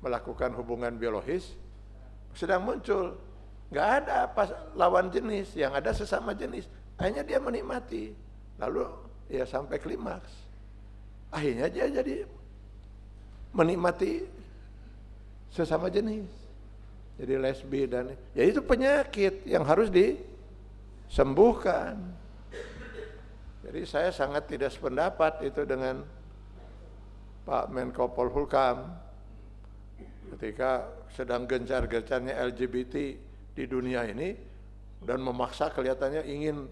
melakukan hubungan biologis sedang muncul. Nggak ada lawan jenis, yang ada sesama jenis. Akhirnya dia menikmati. Lalu ya sampai klimaks. Akhirnya dia jadi menikmati sesama jenis. Jadi lesbi dan ya itu penyakit yang harus disembuhkan. Jadi saya sangat tidak sependapat itu dengan Pak Menko Polhukam ketika sedang gencar-gencarnya LGBT di dunia ini dan memaksa kelihatannya ingin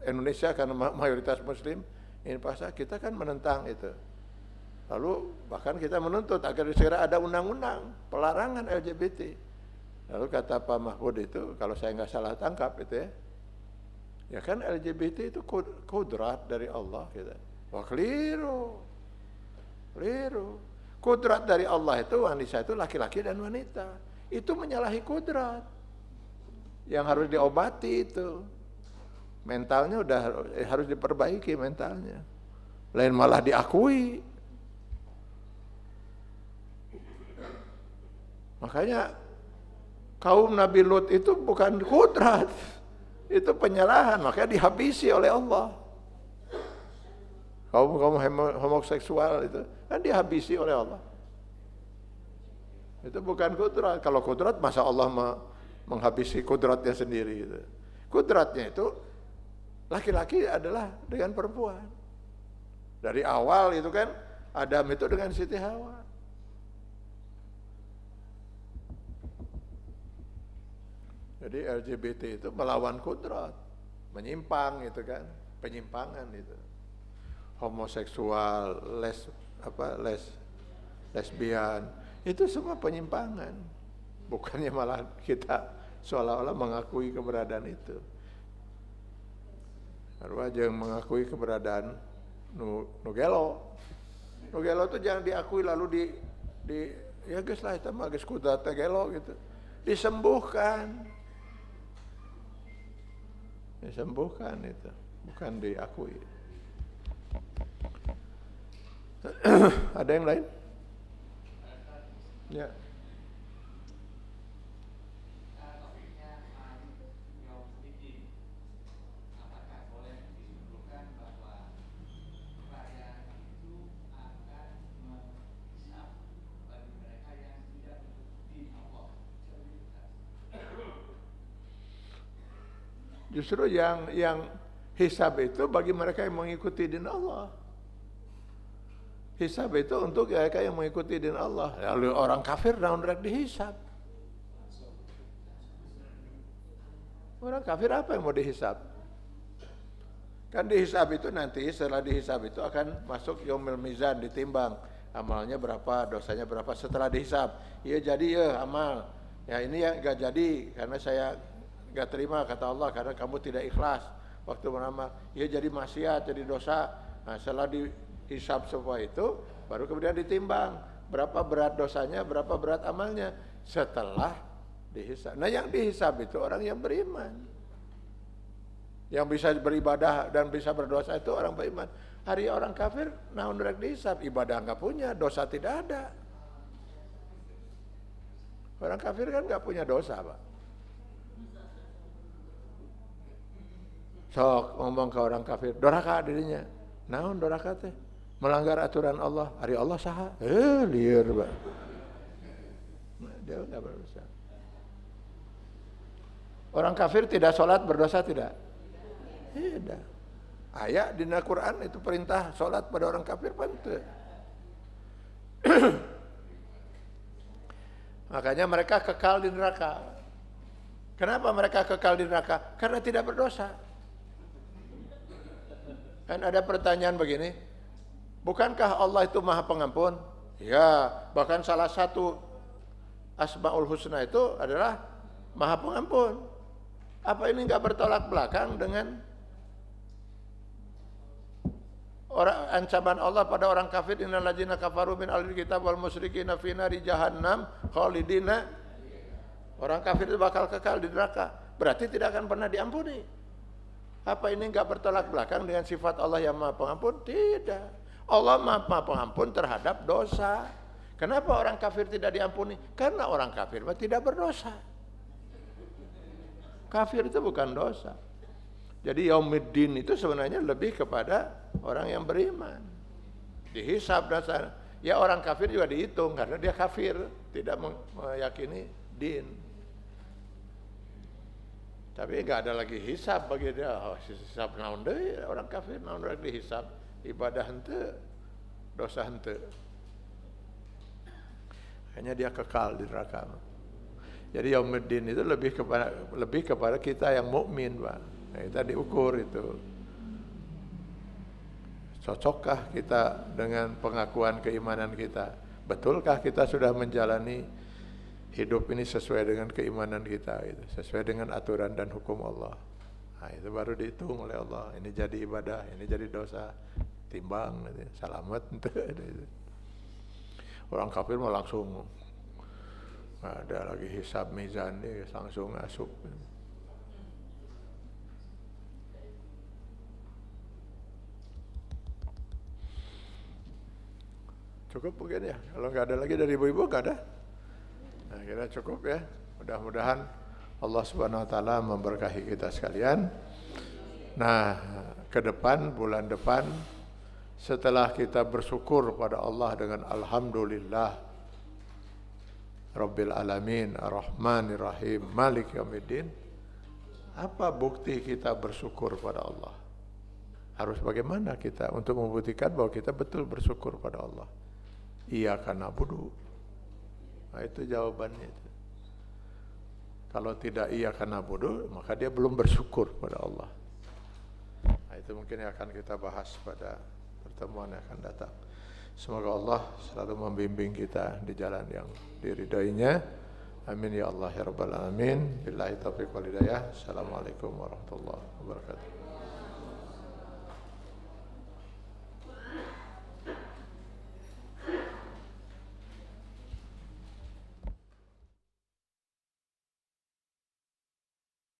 Indonesia karena mayoritas Muslim ini paksa, kita kan menentang itu. Lalu bahkan kita menuntut agar segera ada undang-undang pelarangan LGBT. Lalu kata Pak Mahfud itu, kalau saya nggak salah tangkap itu ya kan LGBT itu kodrat dari Allah gitu. Wah keliru. Kodrat dari Allah itu wanita itu laki-laki dan wanita. Itu menyalahi kodrat. Yang harus diobati itu. Mentalnya udah harus diperbaiki mentalnya. Lain malah diakui. Makanya kaum Nabi Lut itu bukan kodrat. Itu penyalahan, makanya dihabisi oleh Allah. Kaum homoseksual itu kan dihabisi oleh Allah. Itu bukan kodrat. Kalau kodrat masa Allah menghabisi kodratnya sendiri itu. Kodratnya itu laki-laki adalah dengan perempuan. Dari awal itu kan Adam itu dengan Siti Hawa. Jadi LGBT itu melawan kodrat, menyimpang itu kan, penyimpangan itu. Homoseksual, lesbian, itu semua penyimpangan. Bukannya malah kita seolah-olah mengakui keberadaan itu. Harus aja mengakui keberadaan Nugelo. Nugelo itu jangan diakui lalu ya guys lah itu mah geus kudrat Nugelo gitu. Disembuhkan itu, bukan diakui. Ada yang lain? Ya. Justru yang hisab itu bagi mereka yang mengikuti din Allah. Hisab itu untuk mereka yang mengikuti din Allah. Lalu orang kafir naon rek dihisab. Orang kafir apa yang mau dihisab? Kan dihisab itu nanti setelah dihisab itu akan masuk yaumul mizan, ditimbang amalnya berapa, dosanya berapa setelah dihisab. Iya jadi ya amal. Ya ini ya enggak jadi karena saya enggak terima kata Allah karena kamu tidak ikhlas waktu beramal. Ya jadi maksiat, jadi dosa. Nah, setelah dihisab semua itu baru kemudian ditimbang berapa berat dosanya, berapa berat amalnya setelah dihisab. Nah, yang dihisab itu orang yang beriman. Yang bisa beribadah dan bisa berdosa itu orang beriman. Hari orang kafir naon rek dihisab, ibadah enggak punya, dosa tidak ada. Orang kafir kan enggak punya dosa, Pak. Sok ngomong ke orang kafir, doraka dirinya. Naon doraka teh? melanggar aturan Allah, hari Allah saha? Liar, Pak. Dia enggak berdosa. Orang kafir tidak sholat berdosa tidak? Tidak. Ayat di Al-Quran itu perintah sholat pada orang kafir penting. Makanya mereka kekal di neraka. Kenapa mereka kekal di neraka? Karena tidak berdosa. Kan ada pertanyaan begini, bukankah Allah itu maha pengampun? Ya, bahkan salah satu Asmaul Husna itu adalah maha pengampun. Apa ini enggak bertolak belakang dengan ancaman Allah pada orang kafir, innal ladzina kafaru min ahlil kitab wal musyrikina fi nari jahannam khalidina. Orang kafir itu bakal kekal di neraka. Berarti tidak akan pernah diampuni. Apa ini enggak bertolak belakang dengan sifat Allah yang Maha Pengampun? Tidak. Allah Maha Pengampun terhadap dosa. Kenapa orang kafir tidak diampuni? Karena orang kafir tidak berdosa. Kafir itu bukan dosa. Jadi Yaumiddin itu sebenarnya lebih kepada orang yang beriman. Dihisab dasar. Ya orang kafir juga dihitung karena dia kafir, tidak meyakini din. Tapi enggak ada lagi hisab bagi dia. Oh, hisab naon deui orang kafir, naon rek dihisab, ibadah henteu, dosa henteu. Hanya dia kekal di neraka. Jadi Yaumiddin itu lebih kepada kita yang mukmin, Pak. Nah, kita diukur itu. Cocokkah kita dengan pengakuan keimanan kita? Betulkah kita sudah menjalani hidup ini sesuai dengan keimanan kita, gitu, sesuai dengan aturan dan hukum Allah? Nah, itu baru dihitung oleh Allah. Ini jadi ibadah, ini jadi dosa, timbang, gitu. Salamet gitu. Orang kafir mah langsung ada lagi hisab mizan, dia langsung asup. Cukup mungkin ya. Kalau nggak ada lagi dari ibu-ibu, nggak ada. Nah, kira cukup ya. Mudah-mudahan Allah Subhanahu Wa Taala memberkahi kita sekalian. Nah, ke depan, bulan depan, setelah kita bersyukur pada Allah dengan Alhamdulillah Rabbil Alamin, Ar-Rahmanir Rahim, Malik Yaumiddin, apa bukti kita bersyukur pada Allah? Harus bagaimana kita untuk membuktikan bahwa kita betul bersyukur pada Allah? Iyyaka na'budu. Nah, itu jawabannya itu. Kalau tidak iyyaka na'budu, maka dia belum bersyukur pada Allah. Nah, itu mungkin yang akan kita bahas pada pertemuan yang akan datang. Semoga Allah selalu membimbing kita di jalan yang diridainya. Amin ya Allah ya Rabbal Alamin. Billahi taufiq wal hidayah. Assalamualaikum warahmatullahi wabarakatuh.